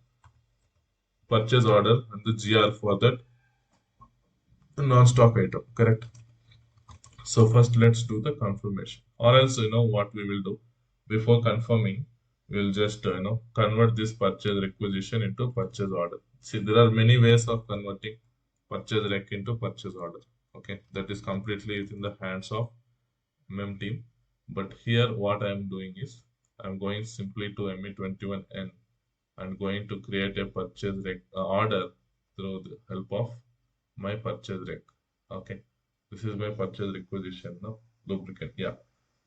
purchase order and the GR for that non-stock item. Correct. So first let's do the confirmation. Or else what we will do before confirming, we'll just convert this purchase requisition into purchase order. See, there are many ways of converting purchase rec into purchase order. Okay, that is completely within the hands of MM team. But here what I am doing is I'm going simply to ME21N and going to create a purchase rec order through the help of my purchase rec. Okay, this is my purchase requisition. No lubricant. Yeah.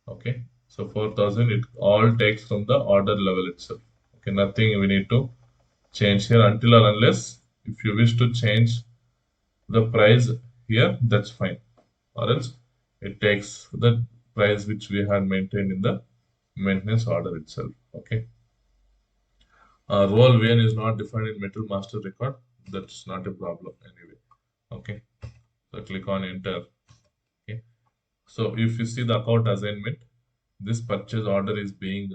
Okay. So 4,000 it all takes from the order level itself. Okay, nothing we need to change here until or unless if you wish to change the price here, that's fine. Or else it takes the price which we had maintained in the maintenance order itself. Okay. Role VN is not defined in Metal Master record. That's not a problem anyway. Okay. So click on enter. Okay. So if you see the account assignment, this purchase order is being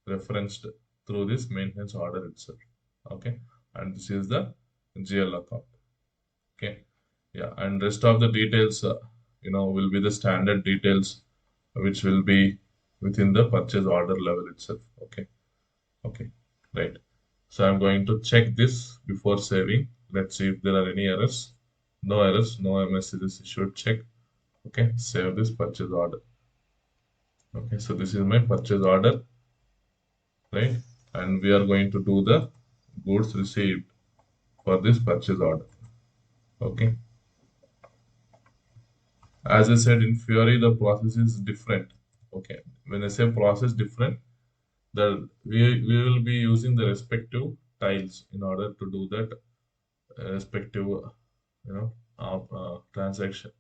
referenced through this maintenance order itself. Okay. And this is the GL account. Okay. Yeah. And rest of the details, will be the standard details which will be within the purchase order level itself. Okay. Okay. Right. So I'm going to check this before saving. Let's see if there are any errors. No errors, no messages issued. Check. Okay. Save this purchase order. Okay. So this is my purchase order, right? And we are going to do the goods received for this purchase order. Okay. As I said, in Fiori, the process is different. Okay. When I say process different, we will be using the respective tiles in order to do that respective transaction.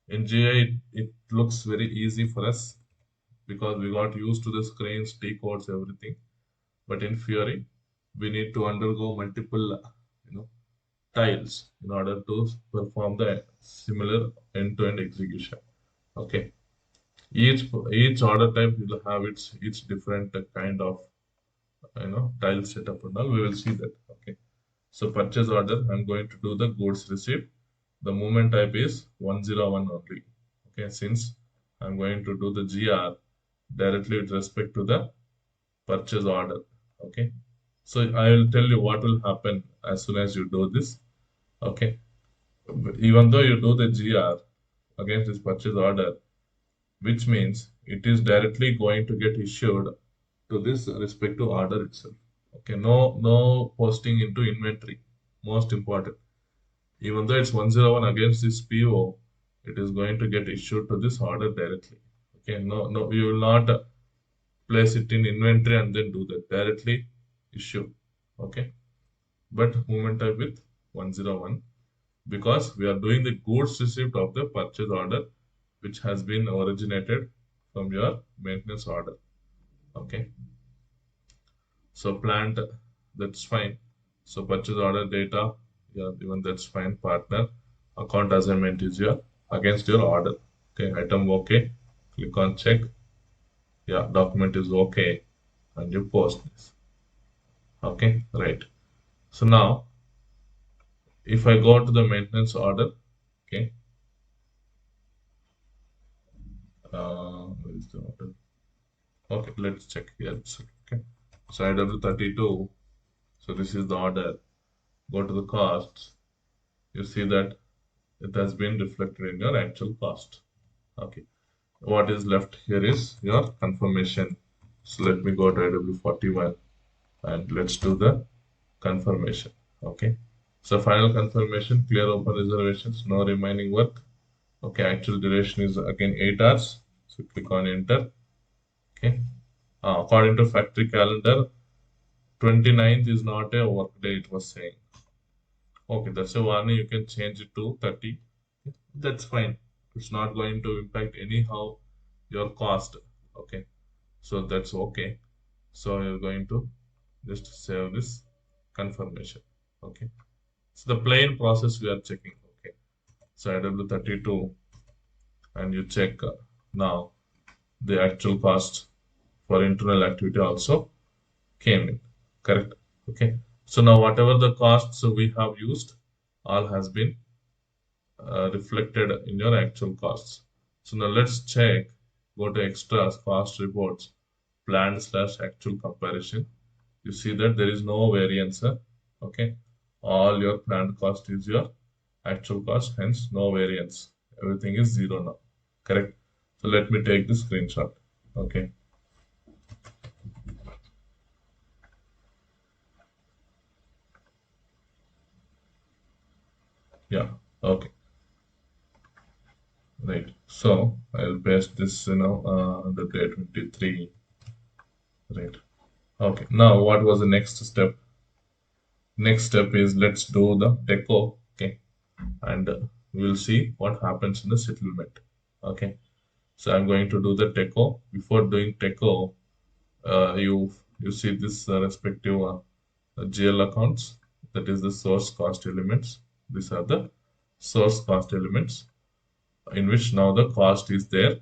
In GI, it looks very easy for us because we got used to the screens, T codes, everything. But in Fiori, we need to undergo multiple tiles in order to perform the similar end-to-end execution. Okay. Each order type will have its different kind of tile setup and all. We will see that. Okay. So purchase order, I'm going to do the goods received. The movement type is 101 only. Okay, since I'm going to do the GR directly with respect to the purchase order. Okay. So I will tell you what will happen as soon as you do this. Okay. Even though you do the GR against this purchase order, which means it is directly going to get issued to this respective order itself. Okay, no posting into inventory. Most important. Even though it's 101 against this PO, it is going to get issued to this order directly. Okay, no, you will not place it in inventory and then do that. Directly issue. Okay, but movement type with 101 because we are doing the goods received of the purchase order which has been originated from your maintenance order. Okay. So plant, that's fine. So purchase order data, yeah, even that's fine. Partner, account assignment is your against your order. Okay, item okay. Click on check. Yeah, document is okay, and you post this. Okay, right. So now, if I go to the maintenance order, okay, where is the order? Okay, let's check here. Okay, so IW32. So this is the order. Go to the costs. You see that it has been reflected in your actual cost. Okay. What is left here is your confirmation. So let me go to IW41 and let's do the confirmation. Okay. So final confirmation, clear open reservations, no remaining work. Okay, actual duration is again 8 hours. So click on enter. Okay. According to factory calendar, 29th is not a work day, it was saying. Okay, that's a warning. You can change it to 30. That's fine. It's not going to impact anyhow your cost. Okay, so that's okay. So you're going to just save this confirmation. Okay, So the plain process we are checking. Okay. So IW32, and you check now the actual cost for internal activity also came in. Correct. Okay. So now whatever the costs we have used, all has been reflected in your actual costs. So now let's check, go to extras, cost reports, planned slash actual comparison. You see that there is no variance. Okay. All your planned cost is your actual cost, hence no variance. Everything is zero now. Correct. So let me take the screenshot. Okay. Yeah. Okay. Right. So I'll paste this, the day 23. Right. Okay. Now what was the next step? Next step is let's do the deco. Okay. And we'll see what happens in the settlement. Okay. So I'm going to do the deco. Before doing deco, you see this respective GL accounts. That is the source cost elements. These are the source cost elements in which now the cost is there.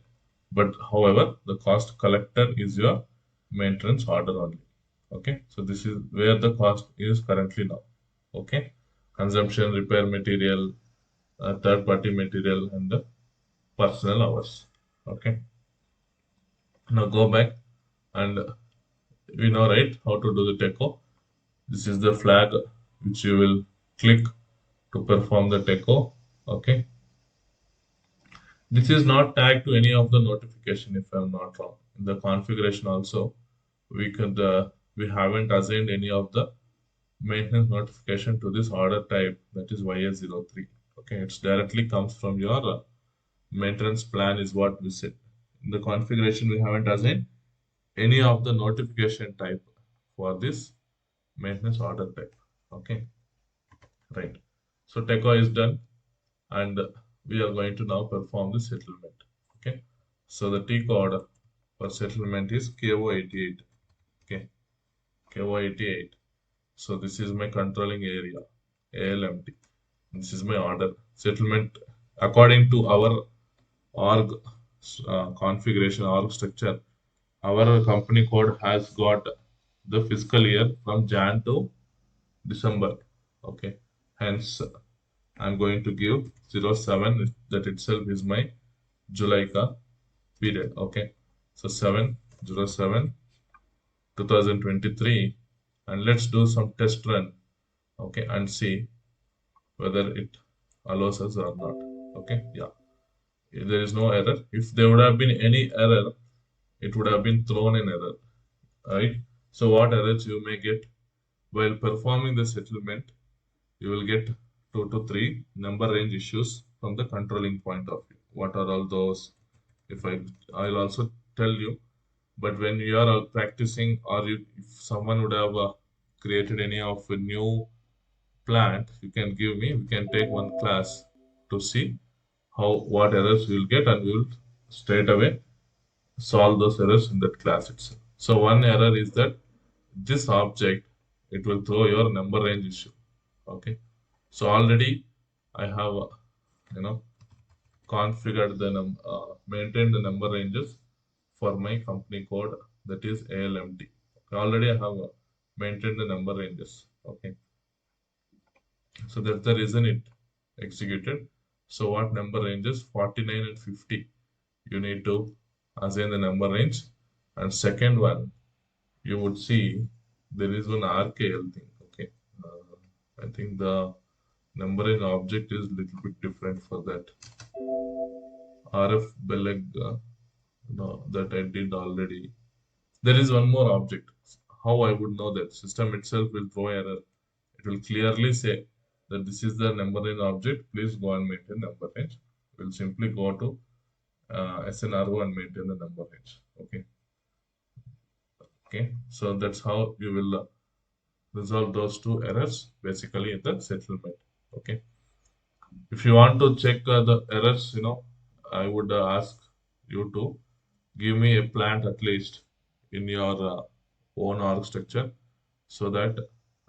But however, the cost collector is your maintenance order only. Okay, so this is where the cost is currently now. Okay, consumption, repair material, third party material, and the personal hours. Okay, now go back, and we know right how to do the techo. This is the flag which you will click to perform the techo. Okay, this is not tagged to any of the notification if I'm not wrong. In the configuration also, we haven't assigned any of the maintenance notification to this order type, that is YA03. Okay, it's directly comes from your maintenance plan is what we said. In the configuration, we haven't assigned any of the notification type for this maintenance order type. Okay, right. So TECO is done, and we are going to now perform the settlement. Okay, so the T code for settlement is KO88. Okay, KO88. So this is my controlling area, ALMT. This is my order. Settlement according to our org configuration, org structure. Our company code has got the fiscal year from Jan to December. Okay. Hence, I'm going to give 07. That itself is my July ka period. Okay. So 7/07 2023, and let's do some test run. Okay, and see whether it allows us or not. Okay, yeah, there is no error. If there would have been any error, it would have been thrown in error, right? So what errors you may get while performing the settlement, you will get 2 to 3 number range issues from the controlling point of view. What are all those? If I'll also tell you, but when you are practicing, or if someone would have created any of a new plant, you can give me, we can take one class to see how what errors we will get, and we will straight away solve those errors in that class itself. So one error is that this object, it will throw your number range issue. Okay, so already I have you know configured the maintained the number ranges for my company code, that is ALMT. Already I have maintained the number ranges. Okay, so that's the reason it executed. So what number ranges? 49 and 50. You need to assign the number range. And second one, you would see there is one RKL thing. Okay. I think the number range object is little bit different for that. RF Beleg, no, that I did already. There is one more object. How I would know that? System itself will throw error. It will clearly say that this is the number range object. Please go and maintain number range. We'll simply go to SNRO and maintain the number range. Okay. Okay. So that's how you will resolve those two errors basically in the settlement. Okay. If you want to check the errors, I would ask you to give me a plant at least in your own org structure, so that,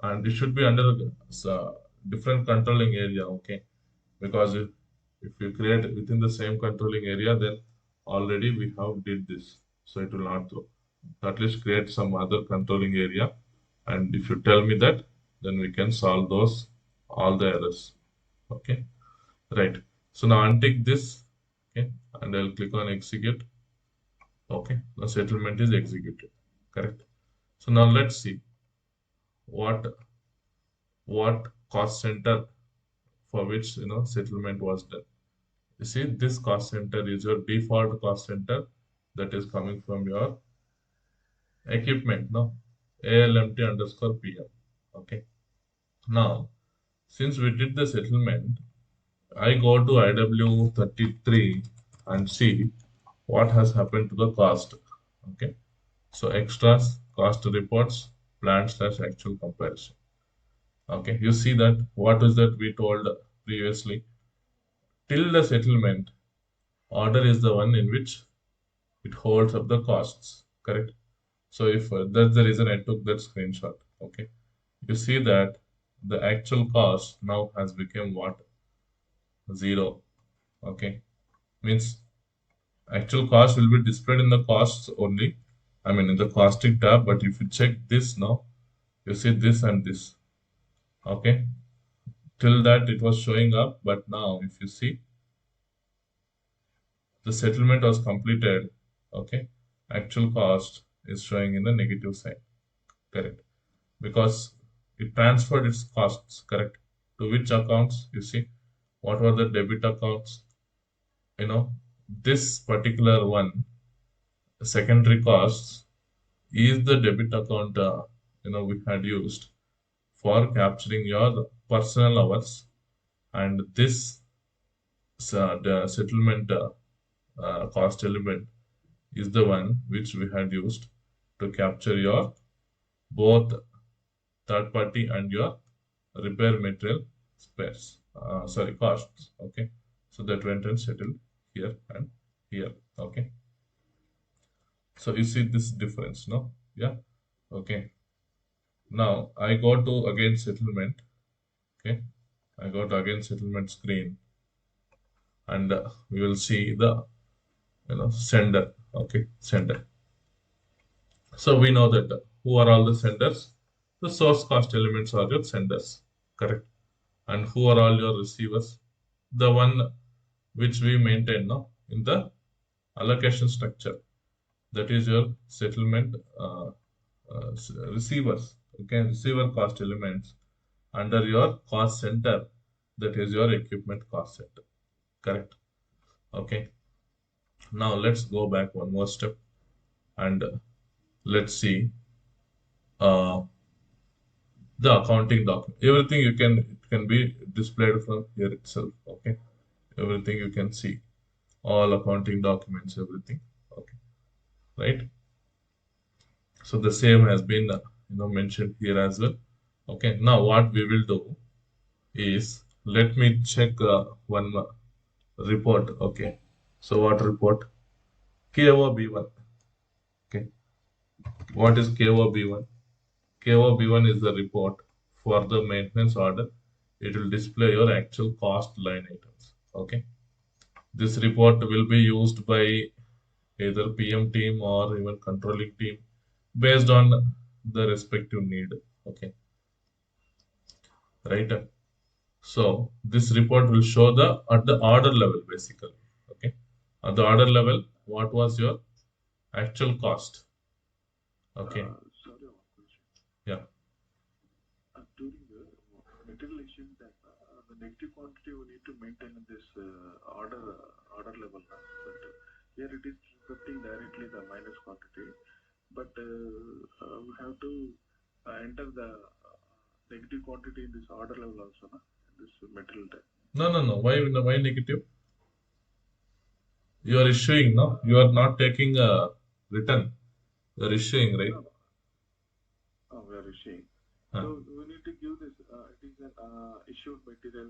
and it should be under different controlling area, okay? Because if you create within the same controlling area, then already we have did this, so it will not throw. At least create some other controlling area, and if you tell me that, then we can solve those all the errors. Okay, right. So now untick this, okay, and I'll click on execute. Okay, the settlement is executed. Correct. So now let's see what what cost center for which settlement was done. You see, this cost center is your default cost center that is coming from your equipment, no? ALMT underscore PM. Okay. Now, since we did the settlement, I go to IW33 and see what has happened to the cost. Okay. So extras, cost reports, planned slash actual comparison. Okay. You see that what is that we told previously? Till the settlement, order is the one in which it holds up the costs. Correct. So if that's the reason I took that screenshot. Okay. You see that the actual cost now has become what? Zero. Okay. Means actual cost will be displayed in the costs only. I mean in the costing tab, but if you check this now, you see this and this. Okay. Till that it was showing up, but now if you see the settlement was completed, okay, actual cost is showing in the negative side. Correct. Because it transferred its costs, correct, to which accounts? You see, what were the debit accounts? You know, this particular one, secondary costs, is the debit account we had used for capturing your personal hours, and this the settlement cost element is the one which we had used to capture your both third party and your repair material spares. Sorry, costs. Okay, so that went and settled here and here. Okay, so you see this difference, no? Yeah. Okay. Now I go to again settlement. Okay, I go to again settlement screen, and we will see the sender. Okay, sender. So we know that who are all the senders? The source cost elements are your senders, correct? And who are all your receivers? The one which we maintain now in the allocation structure. That is your settlement receivers. Okay, receiver cost elements under your cost center. That is your equipment cost center. Correct. Okay. Now let's go back one more step and let's see uh, the accounting document. Everything you can it can be displayed from here itself. Okay. Everything you can see. All accounting documents, everything. Okay. Right. So the same has been mentioned here as well. Okay. Now what we will do is let me check one report. Okay. So what report? KOB1. Okay. What is KOB1? KOB1 is the report for the maintenance order. It will display your actual cost line items. Okay. This report will be used by either PM team or even controlling team based on the respective need. Okay. Right. So this report will show the at the order level basically. Okay. At the order level, what was your actual cost? Okay. Sorry, one question. Yeah. During the material issue, that the negative quantity we need to maintain in this order level. But here it is reflecting directly the minus quantity. But we have to enter the negative quantity in this order level also, no? This material type. No, no, no. Why negative? You are issuing, no? You are not taking a return. You are issuing, right? No, no. Oh, we are issuing. Huh. So we need to give this. It is an issued material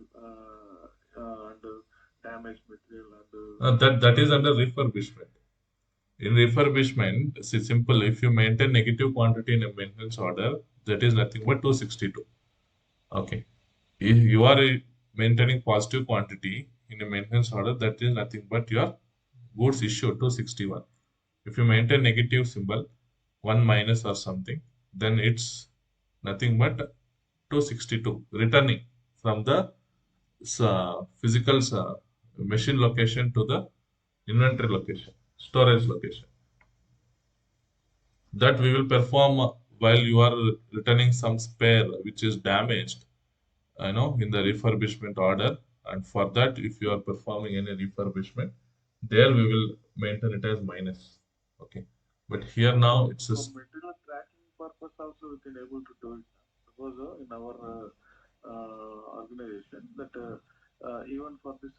and damaged material and. That is under refurbishment. In refurbishment, see simple. If you maintain negative quantity in a maintenance order, that is nothing but 262. Okay. If you are maintaining positive quantity in a maintenance order, that is nothing but your goods issue 261. If you maintain negative symbol, 1 minus or something, then it's nothing but 262 returning from the physical machine location to the inventory location, storage location. That we will perform while you are returning some spare which is damaged, in the refurbishment order. And for that, if you are performing any refurbishment, there we will maintain it as minus. Okay. But here now it's a For material tracking purpose also we can able to do it. Suppose in our organization that even for this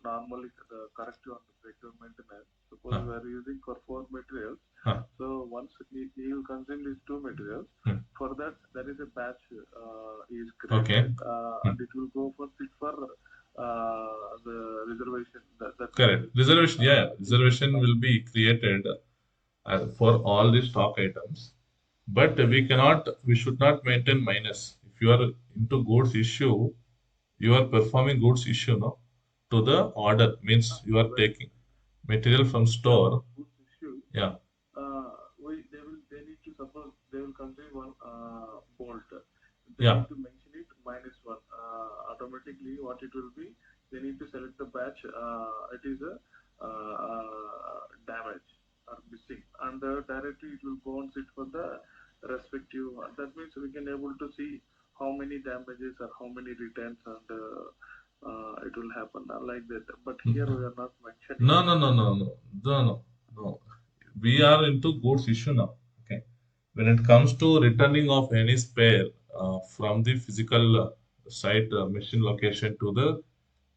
normally the corrective and the breakdown maintenance, suppose huh, we are using for 4 materials. huh, So once he will consume these 2 materials, hmm, for that there is a batch is okay. created Hmm. and it will go for sit for the reservation. That Correct. means Reservation, yeah, reservation will be created for all the stock items. But we should not maintain minus. If you are into goods issue, you are performing goods issue, no, to the order means you are when taking material from yeah, for store. goods issue, Yeah, they need to suppose they will consume one bolt. They yeah, need to mention it -1. Automatically, what it will be, they need to select the batch. It is a damage or missing, and directly it will go and sit for the respective. That means we can able to see how many damages or how many returns and. It will happen like that. But here we are not mentioning no, it. no, no, no, no, no, no, no. We are into goods issue now. Okay. When it comes to returning of any spare from the physical site machine location to the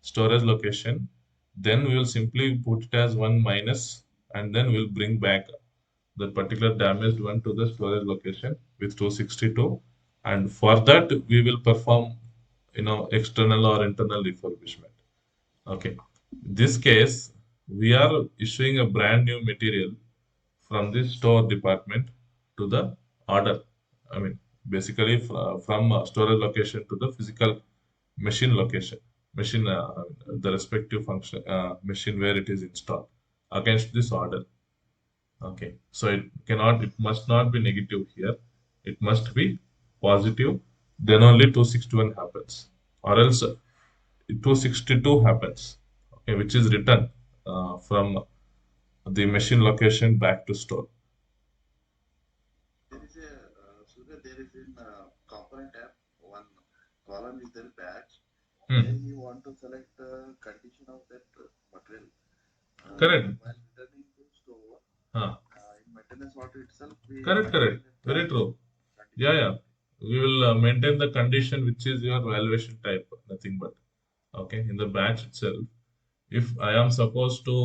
storage location, then we will simply put it as 1 minus, and then we'll bring back the particular damaged one to the storage location with 262. And for that, we will perform, external or internal refurbishment. Okay. In this case, we are issuing a brand new material from the store department to the order. I mean, basically from storage location to the physical machine location, the respective function machine where it is installed against this order. Okay, so it must not be negative here. It must be positive. Then only 261 happens, or else 262 happens. Okay, which is returned from the machine location back to store. There is a Surya, there is in component app one column is there batch where Hmm. you want to select the condition of that material. Correct. While returning to store, Huh. in maintenance order itself, we are Correct, correct. maintaining a Very track of true. Yeah, condition yeah. only. We will maintain the condition which is your valuation type, nothing but. Okay, in the batch itself. If I am supposed to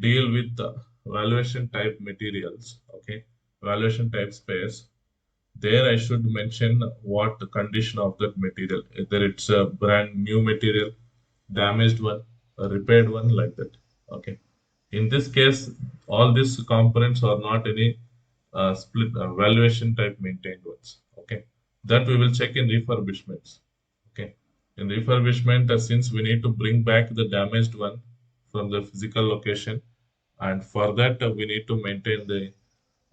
deal with the valuation type materials, okay, valuation type space, there I should mention what the condition of that material, either it's a brand new material, damaged one, a repaired one, like that. Okay. In this case, all these components are not any split valuation type maintained ones. Okay. That we will check in refurbishments. Okay. In refurbishment, since we need to bring back the damaged one from the physical location, and for that we need to maintain the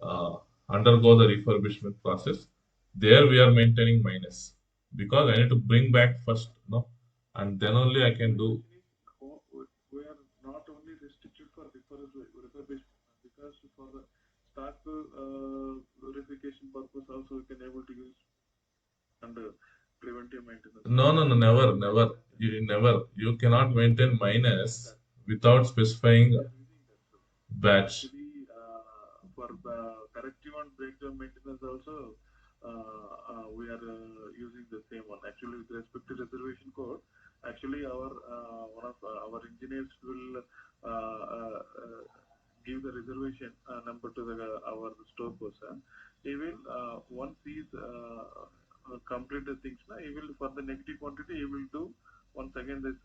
uh, undergo the refurbishment process. There we are maintaining minus because I need to bring back first, no, and then only I can My do. question is, we are not only restricted for refurbishment because for the stock verification purpose also we can able to use under preventive maintenance No, also. no, no, never, never. You cannot maintain We are using minus that. without specifying We are using that. So batch. actually, for the corrective and breakdown maintenance also, we are using the same one. Actually, with respect to reservation code, actually our one of our engineers will give the reservation number to our store person. He will once he's complete the things, he will for the negative quantity he will do once again this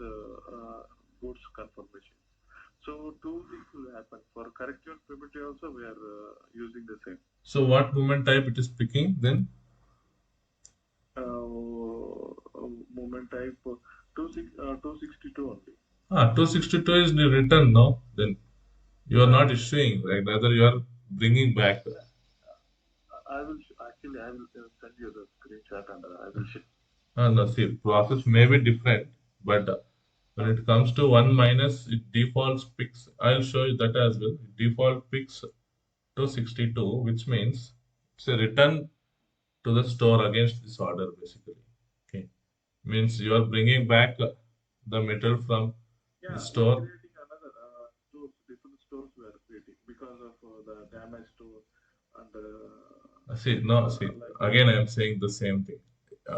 goods confirmation. So two things will happen. For corrective and primitive also we are using the same. So what movement type it is picking then? Uh, movement type 262 only. 262 is the return, no? Then you are not issuing, right? Rather, you are bringing back. I will actually I will send you the screenshot and I will share. No, see, process may be different, but when it comes to 1 minus, it defaults picks. I'll show you that as well. It default picks 262, which means it's a return to the store against this order, basically. Okay, means you are bringing back the metal from Yeah, the we are store. creating another stores, different stores we are creating because of the damage store and See, no, see, like again, I am saying the same thing.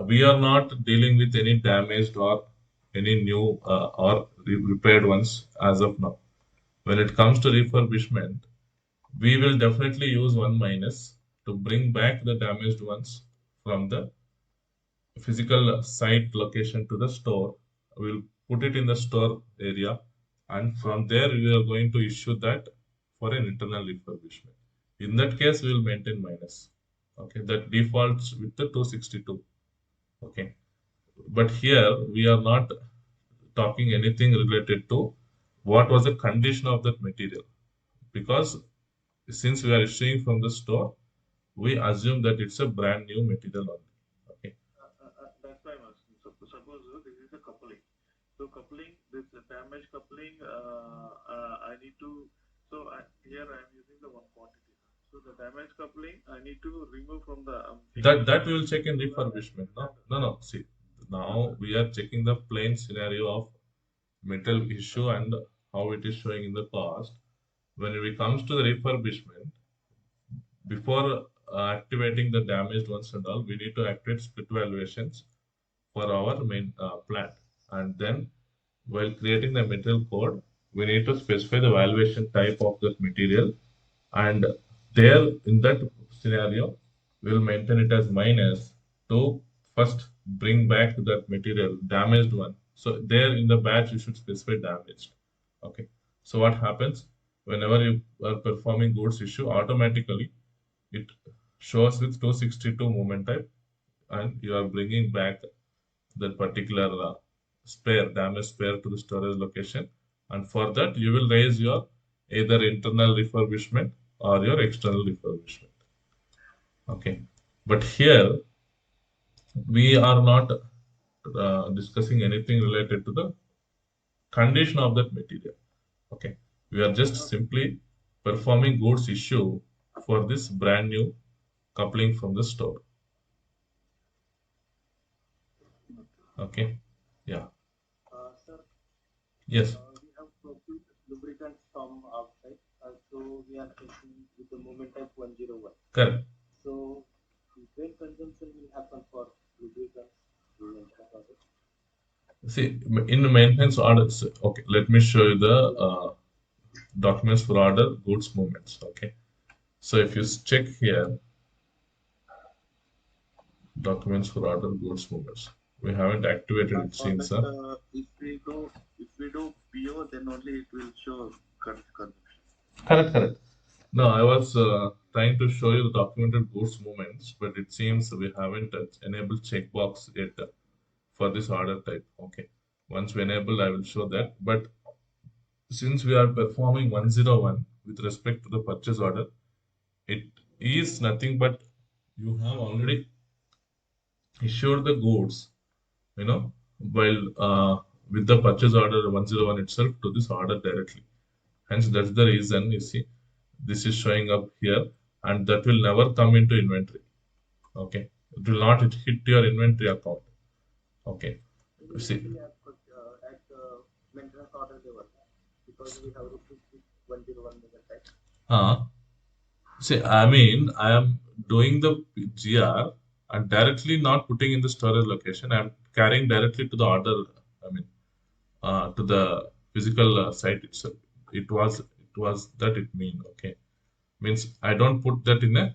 We are not dealing with any damaged or any new or repaired ones as of now. When it comes to refurbishment, we will definitely use 1 minus to bring back the damaged ones from the physical site location to the store. We'll put it in the store area, and from there we are going to issue that for an internal refurbishment. In that case, we will maintain minus. Okay, that defaults with the 262. Okay, but here we are not talking anything related to what was the condition of that material, because since we are issuing from the store, we assume that it's a brand new material only. Okay. that's why I'm asking. Suppose this is a coupling. So coupling, this damage coupling, I need to. Here I am using the one quantity. So the damage coupling, I need to remove from the. That we will check in refurbishment. No. See, now we are checking the plain scenario of metal issue and how it is showing in the cost. When it comes to the refurbishment, before activating the damaged ones and all, we need to activate split valuations for our main plant. And then while creating the material code, we need to specify the valuation type of that material. And there, in that scenario, we'll maintain it as minus to first bring back that material, damaged one. So there in the batch, you should specify damaged. Okay. So what happens whenever you are performing goods issue, automatically it shows with 262 movement type, and you are bringing back that particular damaged spare to the storage location. And for that, you will raise your either internal refurbishment or your external refurbishment. Okay. But here, we are not discussing anything related to the condition of that material. Okay. We are just simply performing goods issue for this brand new coupling from the store. Okay. Yeah. Sir, Yes. we have procured lubricants from outside, so we are taking with the movement type 101. Correct. So, when consumption will happen for lubricants? You mentioned about it. See, in the maintenance orders, okay, let me show you the documents for order, goods movements. Okay. So if you check here, documents for order, goods movements, we haven't activated it For since. that, if we do PO, then only it will show consumption. Correct. No, I was trying to show you the documented goods movements, but it seems we haven't enabled checkbox yet for this order type. Okay. Once we enable, I will show that. But since we are performing 101 with respect to the purchase order, it is nothing but you have already issued the goods, while with the purchase order 101 itself to this order directly. Hence, that's the reason you see this is showing up here, and that will never come into inventory. Okay, it will not hit your inventory account. Okay, see. At maintenance order level, because we have received 101 million type. See, I mean, I am doing the GR and directly not putting in the storage location. I'm carrying directly to the order. I mean, to the physical site itself. It was that it mean. Okay, means I don't put that in a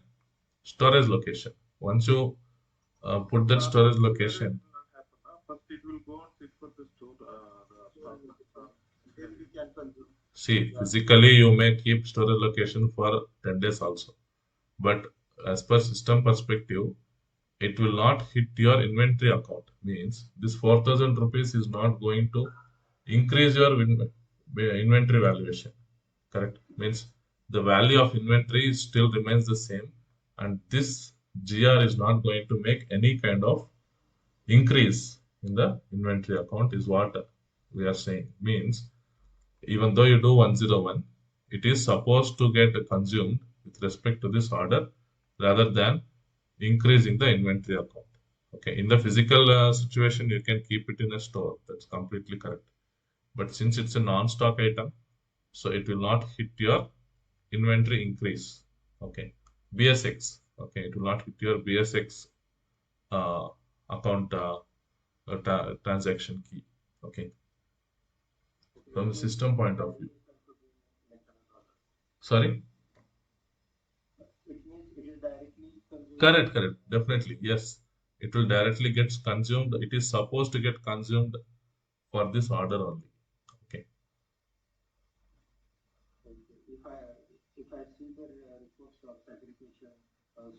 storage location. Once you put that storage location, First, it will go and sit for the store. Then we can consume. see, physically you may keep storage location for 10 days also. But as per system perspective, it will not hit your inventory account. Means this 4,000 rupees is not going to increase your inventory valuation. Correct? Means the value of inventory still remains the same, and this GR is not going to make any kind of increase in the inventory account, is what we are saying. Means even though you do 101, it is supposed to get consumed with respect to this order rather than increasing the inventory account. Okay, in the physical situation, you can keep it in a store. That's completely correct. But since it's a non-stock item, so it will not hit your inventory increase. Okay, BSX. Okay, it will not hit your BSX uh, account transaction key. Okay, from the system point of view. Sorry. It means it is directly consumed. Correct. Definitely, yes. It will directly get consumed. It is supposed to get consumed for this order only. Okay. Okay. If I see the reports of segregation,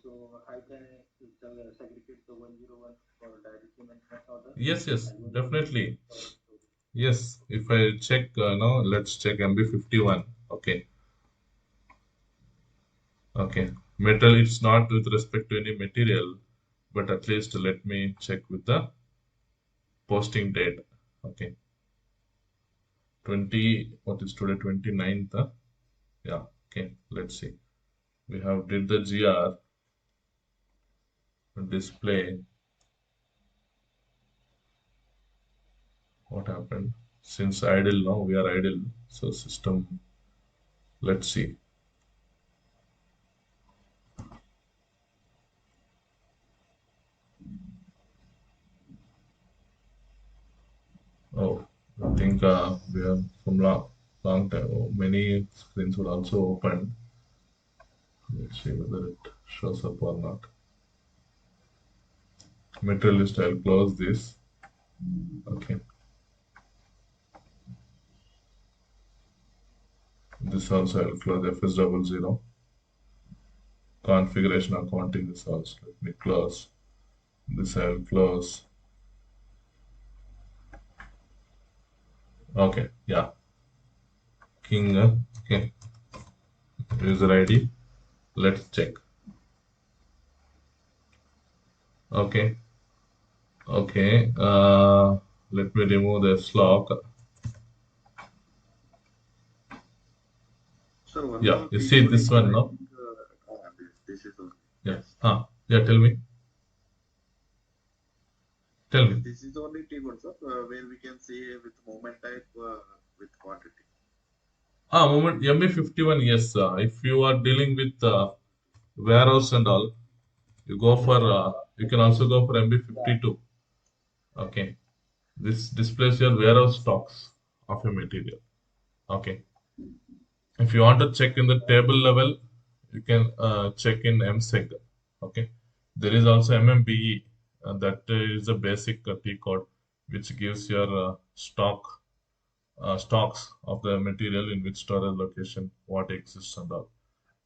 so how can I segregate the 101 for directly maintenance order Yes, and 101 definitely. for Yes. If I check now, let's check MB51. Okay. Okay. Metal, it's not with respect to any material, but at least let me check with the posting date. Okay. what is today? 29th. Yeah. Okay. Let's see. We have did the GR display. What happened? Since idle now, we are idle. So system, let's see. Oh, I think we have from long time. Oh, many screens will also open. Let's see whether it shows up or not. Materialist, I'll close this. Okay. This also I'll close FS00. Configuration accounting this also. Let me close. This I'll close. Okay. Yeah. King. Okay. User ID. Let's check. Okay. Okay. Let me remove the slot. So one Yeah. more You thing, see what this is one now? this is only Yeah. yes. Yeah. Tell me. Tell me. This is only tables of where we can see with moment type with quantity. Moment MB51. Yes. If you are dealing with warehouse and all, you go for. You can also go for MB52. Okay. This displays your warehouse stocks of a material. Okay. If you want to check in the table level, you can check in MSEG. Okay. There is also MMBE, that is a basic T code which gives your stocks of the material in which storage location, what exists and all.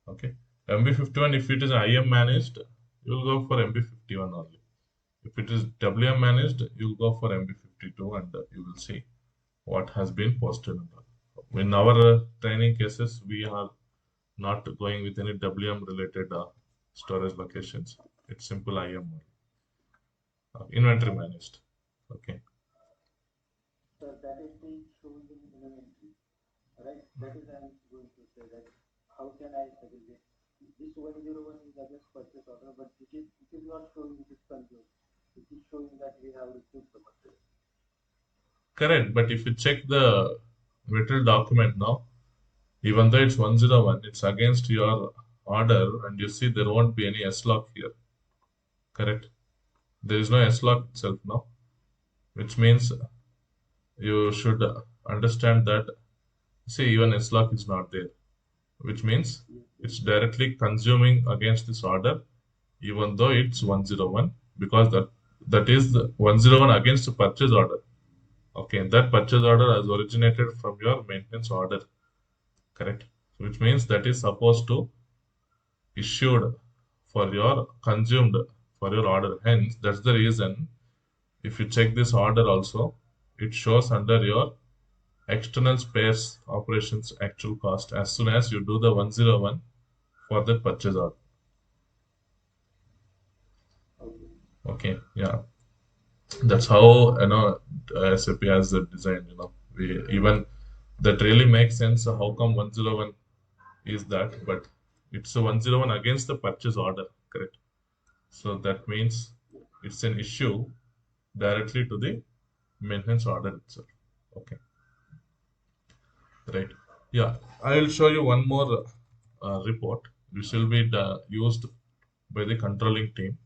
Okay. MB51, if it is IM managed, you will go for MB51 only. If it is WM managed, you will go for MB52 and you will see what has been posted. In our training cases, we are not going with any WM related storage locations. It's simple IM only. Inventory managed. Okay. so that is the shown in inventory, right? That is I'm going to say that how can I segregate this 101 is against purchase order, but it is not showing it is consumed. It is showing that we have received the material. Correct. But if you check the material document now, even though it's 101, it's against your order, and you see there won't be any S log here. Correct. There is no S log itself now, which means you should understand that. See, even S log is not there, which means it's directly consuming against this order, even though it's 101, because that is the 101 against the purchase order. Okay, that purchase order has originated from your maintenance order, correct? Which means that is supposed to issued for your consumed for your order. Hence, that's the reason if you check this order also, it shows under your external spares operations actual cost as soon as you do the 101 for the purchase order. Okay, yeah, that's how SAP has the design. We even that really makes sense. So how come 101 is that? But it's a 101 against the purchase order, correct? So that means it's an issue directly to the maintenance order itself. Okay, right. Yeah, I will show you one more report which will be used by the controlling team.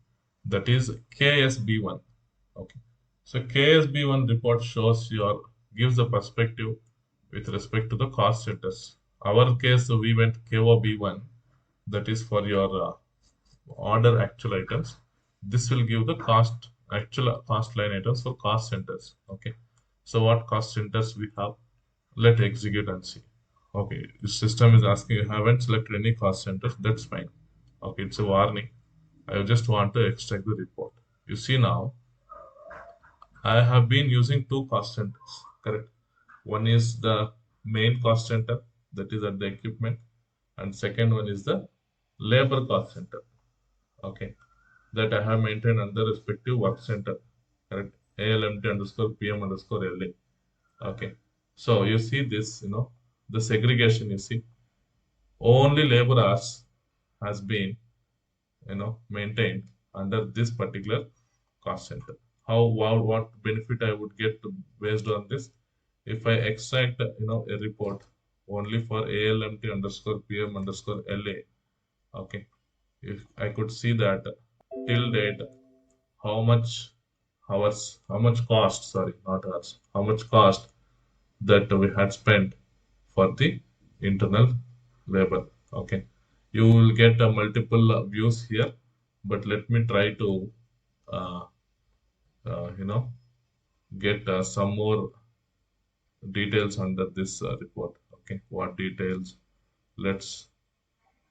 That is KSB1. Okay, so KSB1 report shows your gives a perspective with respect to the cost centers. Our case we went KOB1, that is for your order actual items. This will give the cost actual cost line items for cost centers. Okay, so what cost centers we have? Let execute and see. Okay, the system is asking you haven't selected any cost centers. That's fine. Okay, it's a warning. I just want to extract the report. You see now, I have been using two cost centers. Correct. One is the main cost center, that is at the equipment, and second one is the labor cost center. Okay, that I have maintained under respective work center. Correct. ALMT underscore PM underscore LA. Okay. So you see this, the segregation you see, only labor hours has been, maintained under this particular cost center. What benefit I would get based on this? If I extract, a report only for ALMT underscore PM underscore LA, okay, if I could see that till date, how much how much cost, sorry, not hours, how much cost that we had spent for the internal labor. Okay, you will get multiple views here, but let me try to uh, you know get some more details under this report. Okay, what details? Let's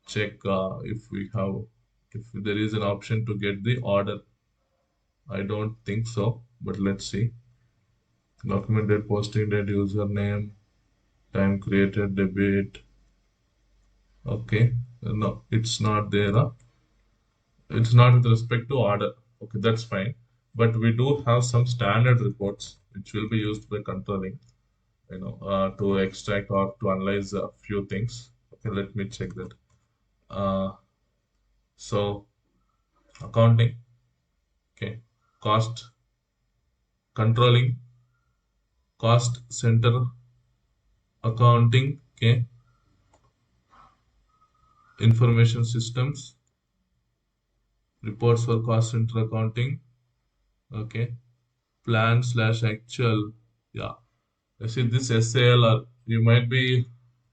check if there is an option to get the order. I don't think so, but let's see. Document date, posting date, username, time created, debit. Okay, no, it's not there. Huh? It's not with respect to order. Okay, that's fine. But we do have some standard reports which will be used by controlling, to extract or to analyze a few things. Okay, let me check that. Uh, so accounting, okay, cost controlling, cost center accounting, okay, information systems, reports for cost center accounting, okay, plan slash actual, yeah. I see this SALR. You might be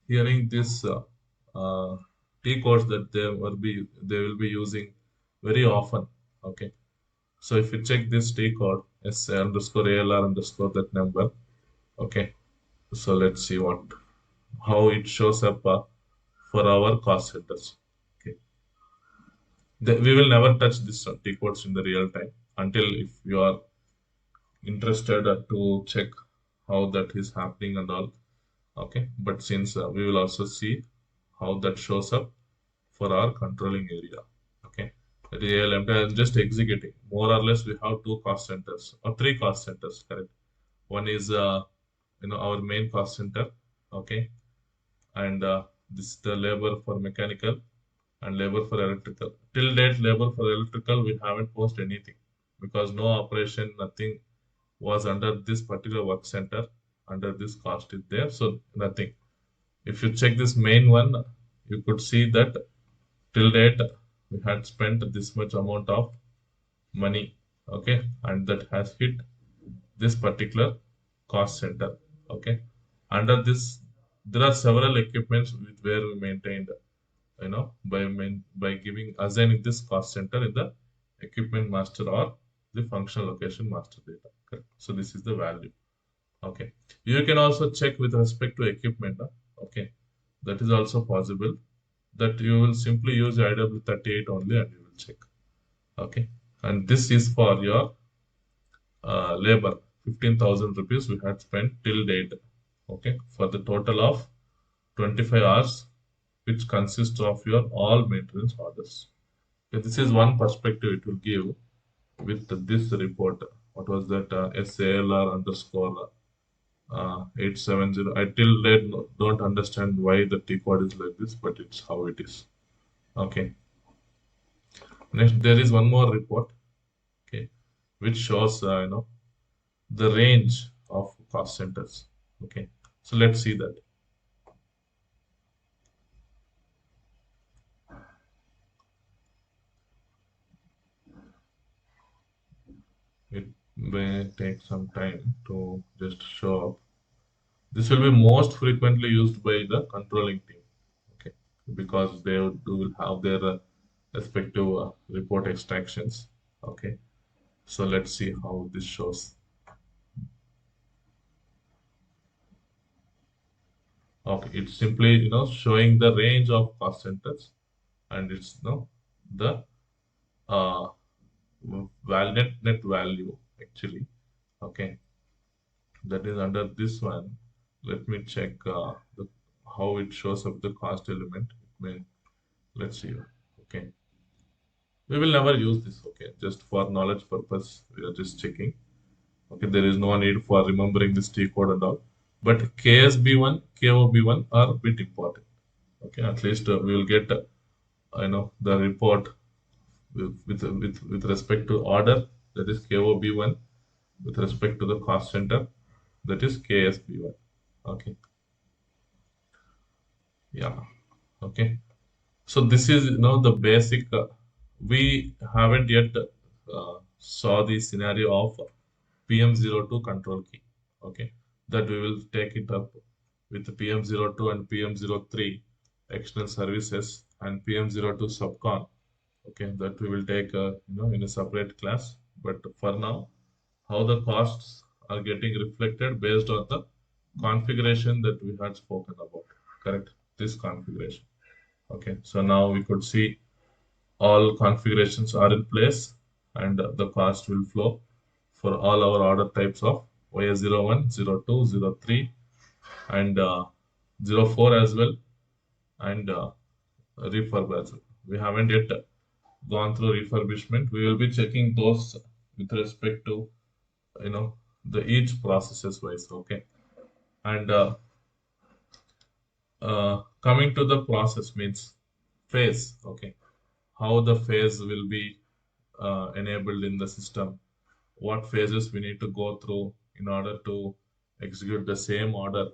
hearing this uh, T codes that they will be using very often. Okay. So if you check this T code, SA underscore ALR underscore that number. Okay. So let's see how it shows up for our cost centers. Okay. We will never touch this T codes in the real time until if you are interested to check how that is happening and all. Okay, but since we will also see how that shows up for our controlling area. Okay, real I'm just executing. More or less, we have two cost centers or three cost centers. Correct. One is our main cost center. Okay, and this is the labor for mechanical and labor for electrical. Till date, labor for electrical we haven't posted anything because no operation, nothing was under this particular work center under this cost is there, so nothing. If you check this main one, you could see that till date we had spent this much amount of money, okay, and that has hit this particular cost center. Okay, under this there are several equipments where we maintained, by giving assigning this cost center in the equipment master or the functional location master data. Correct. So this is the value. Okay, you can also check with respect to equipment. Okay, that is also possible. That you will simply use IW38 only and you will check. Okay, and this is for your labor. 15,000 rupees we had spent till date. Okay, for the total of 25 hours, which consists of your all maintenance orders. Okay, this is one perspective it will give with this report. What was that? SALR underscore 870. I till date don't understand why the T code is like this, but it's how it is. Okay. Next, there is one more report. Okay, which shows the range of cost centers. Okay, so let's see that. It may take some time to just show up. This will be most frequently used by the controlling team. Okay, because they will have their respective report extractions. Okay, so let's see how this shows. Okay, it's simply showing the range of cost centers, and it's the uh, net value actually. Okay, that is under this one. Let me check how it shows up the cost element. It may, let's see. Okay, we will never use this. Okay, just for knowledge purpose, we are just checking. Okay, there is no need for remembering this T code and all. But KSB1, KOB1 are a bit important. Okay, at least we will get the report with respect to order, that is KOB1, with respect to the cost center, that is KSB1. Okay, yeah, okay. So this is the basic. We haven't yet saw the scenario of PM02 control key. Okay, that we will take it up with PM02 and PM03 external services and PM02 subcon. Okay, that we will take in a separate class. But for now, how the costs are getting reflected based on the configuration that we had spoken about. Correct? This configuration. Okay, so now we could see all configurations are in place and the cost will flow for all our order types of OS01, 02, 03, and 04 as well, and refurb as well. We haven't yet gone through refurbishment. We will be checking those with respect to the each processes wise. Okay, and coming to the process means phase. Okay, how the phase will be enabled in the system, what phases we need to go through in order to execute the same order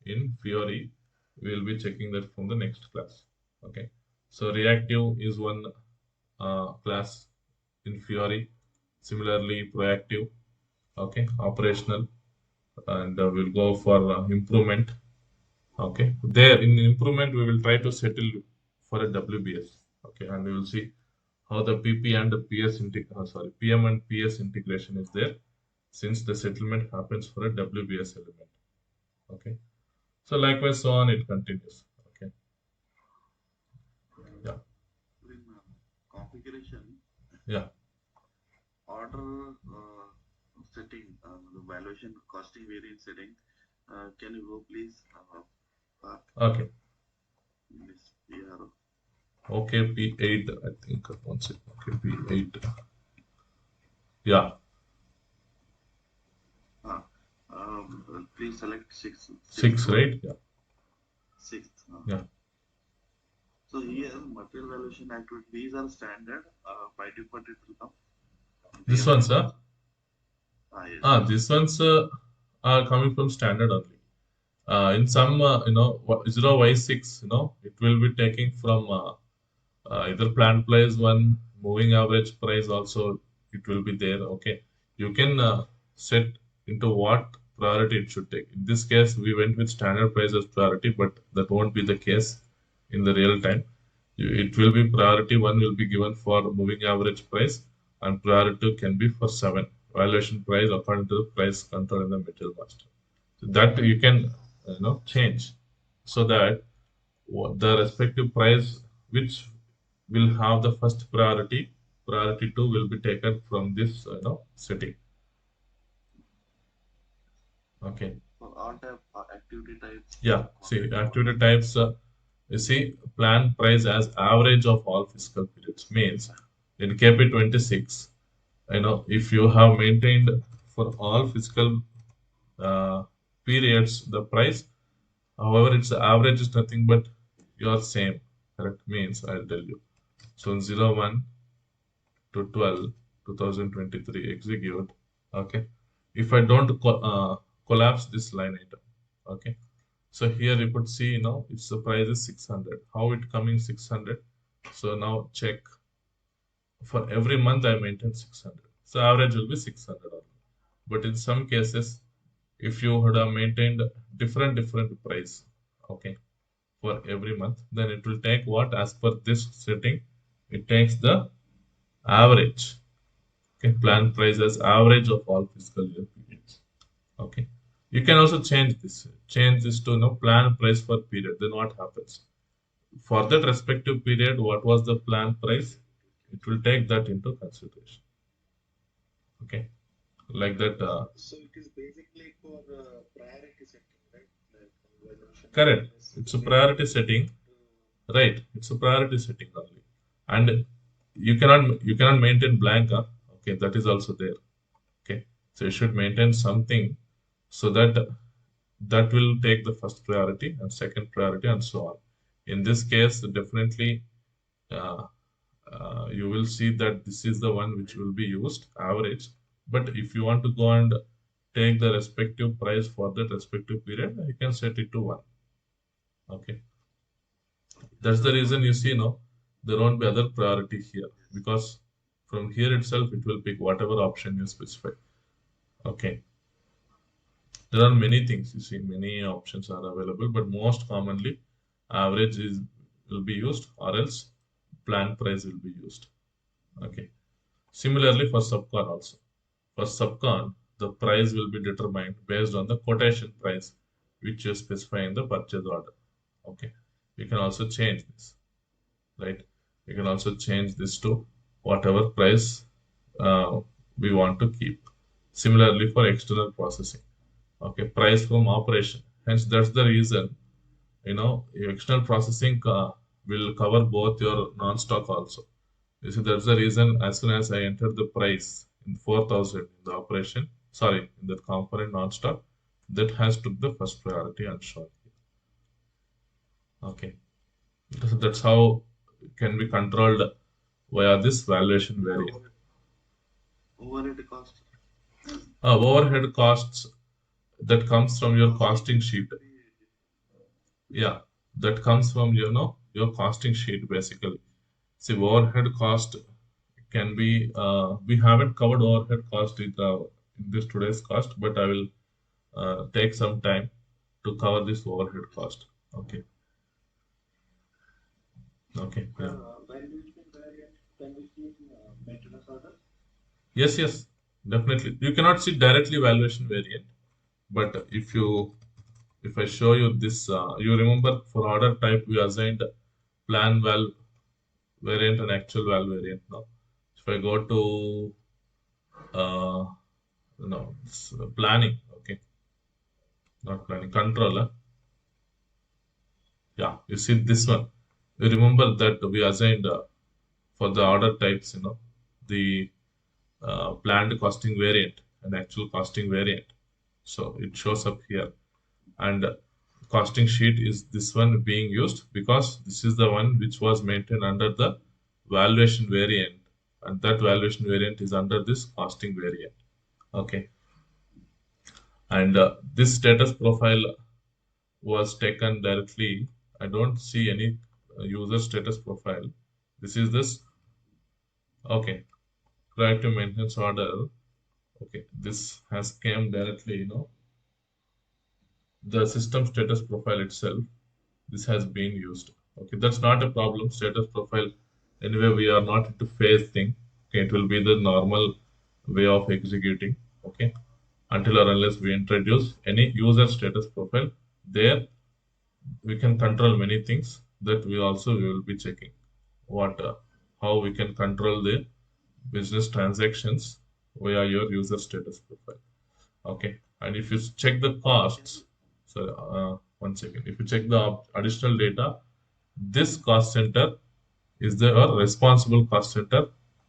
in Fiori. We will be checking that from the next class. Okay, so reactive is one class in Fiori. Similarly, proactive. Okay, operational, and we'll go for improvement. Okay, there in improvement we will try to settle for a WBS. Okay, and we will see how the PP and the PM and PS integration is there, since the settlement happens for a WBS element. Okay, so likewise so on it continues. Okay, yeah, In configuration, yeah, order setting, the valuation costing variance setting. Can you go please? okay, This PRO. okay, P8 I think one second. Okay, P8, yeah, Please select six, right? Yeah, sixth. yeah. So here material valuation activity, these are standard. By default it will come. This PM one's yes. this one's are coming from standard only. In some 0y6, it will be taking from either plant price one, moving average price also it will be there. Okay, you can set into what priority it should take. In this case, we went with standard price as priority, but that won't be the case in the real time. It will be priority one will be given for moving average price, and priority two can be for 7 valuation price according to the price control in the material master. So that you can change so that the respective price which will have the first priority priority 2 will be taken from this setting. Okay. For all type activity types. Yeah, see, activity types, you see, plan price as average of all fiscal periods means in KP26, if you have maintained for all fiscal uh, periods the price, however, its average is nothing but your same, correct? Means I'll tell you. So in 01 to 12, 2023, execute. Okay. If I don't collapse this line item, okay. So here you could see, it's the price is 600. How it coming 600? So now check. For every month I maintain 600. So average will be 600 only. But in some cases, if you would have maintained different price, okay, for every month, then it will take what as per this setting, it takes the average. Okay, plan price as average of all fiscal year periods. Okay, you can also change this to plan price per period. Then what happens? For that respective period, what was the plan price? It will take that into consideration. Okay, like that. So it is basically for priority setting, right? Like valuation Correct. is It's a related priority setting. to Right. It's a priority setting only, and you cannot maintain blank. Okay, that is also there. Okay, so you should maintain something so that will take the first priority and second priority and so on. In this case, definitely uh, you will see that this is the one which will be used average. But if you want to go and take the respective price for that respective period, you can set it to one. Okay, that's the reason you see no, there won't be other priority here because from here itself it will pick whatever option you specify. Okay, there are many things, you see, many options are available, but most commonly average is will be used or else plan price will be used. Okay. Similarly for subcon also. For subcon, the price will be determined based on the quotation price which you specify in the purchase order. Okay. You can also change this, right? You can also change this to whatever price uh, we want to keep. Similarly for external processing. Okay, price from operation. Hence, that's the reason, your external processing will cover both your non-stock also. You see, that's the reason as soon as I enter the price in 4,000 in the operation, sorry, in the component non-stock, that has took the first priority and shown here. Okay, that's how it can be controlled via this valuation variant. Overhead cost. Overhead costs that comes from your costing sheet. Yeah, that comes from your costing sheet basically. See, overhead cost can be we haven't covered overhead cost in this today's cost, but I will take some time to cover this overhead cost. Okay, okay, yeah. valuation variant. Can we see in maintenance order? Yes, yes, definitely. You cannot see directly valuation variant, but if I show you this, you remember for order type we assigned plan val variant and actual val variant now. If I go to uh, planning, okay, not planning, controller. Yeah, you see this one. You remember that we assigned for the order types, the planned costing variant and actual costing variant. So it shows up here. And costing sheet is this one being used because this is the one which was maintained under the valuation variant. And that valuation variant is under this costing variant. Okay. And this status profile was taken directly. I don't see any user status profile. This is this. Okay. Proactive maintenance order. Okay. This has came directly, the system status profile itself. This has been used. Okay. That's not a problem. Status profile. Anyway, we are not into phase thing. Okay. It will be the normal way of executing. Okay. Until or unless we introduce any user status profile, there we can control many things that we will be checking what how we can control the business transactions via your user status profile. Okay, and if you check the costs, so 1 second, if you check the additional data, this cost center is the responsible cost center.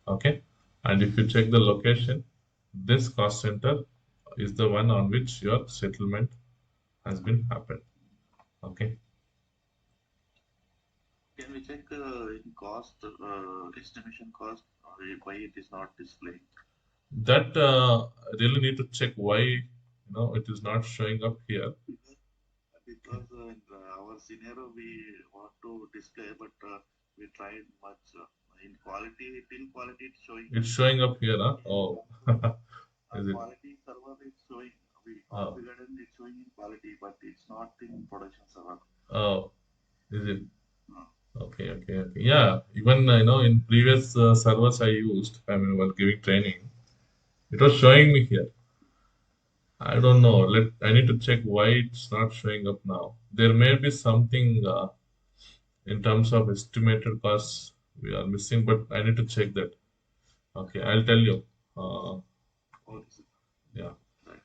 Okay, and if you check the location, this cost center is the one on which your settlement has been happened. Okay, Can we check in cost, estimation cost, or why it is not displaying? that really need to check why it is not showing up here. Okay. Because in our scenario we want to display, but we tried much in quality, till quality it's showing. It's showing up here, huh? In Oh, is it? quality server it's showing. We Oh, configured and it's showing in quality, but it's not in production server. oh, is it? Uh, Okay, okay, okay. Yeah, even in previous servers I used, I mean, while giving training, it was showing me here. I don't know. I need to check why it's not showing up now. There may be something in terms of estimated costs we are missing, but I need to check that. Okay, I'll tell you. Uh, oh, this is yeah, right.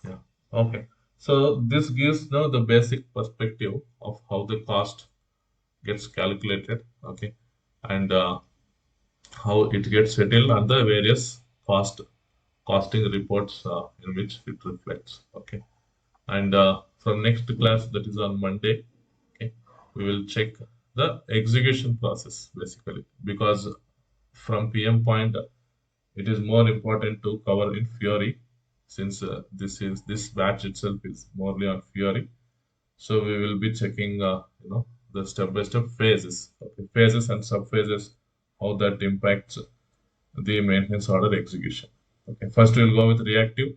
yeah. Okay. So this gives now the basic perspective of how the cost gets calculated. Okay, and how it gets settled on the various costing reports in which it reflects. Okay, and from next class, that is on Monday, okay, we will check the execution process basically, because from PM point it is more important to cover in Fiori, since this batch itself is morely on Fiori. So we will be checking the step by step phases, okay, phases and sub phases, how that impacts the maintenance order execution. Okay, first we'll go with reactive,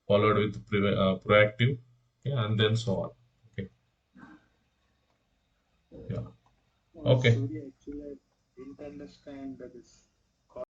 followed with proactive, okay, and then so on. Okay, yeah, okay. Surya, actually, I didn't understand this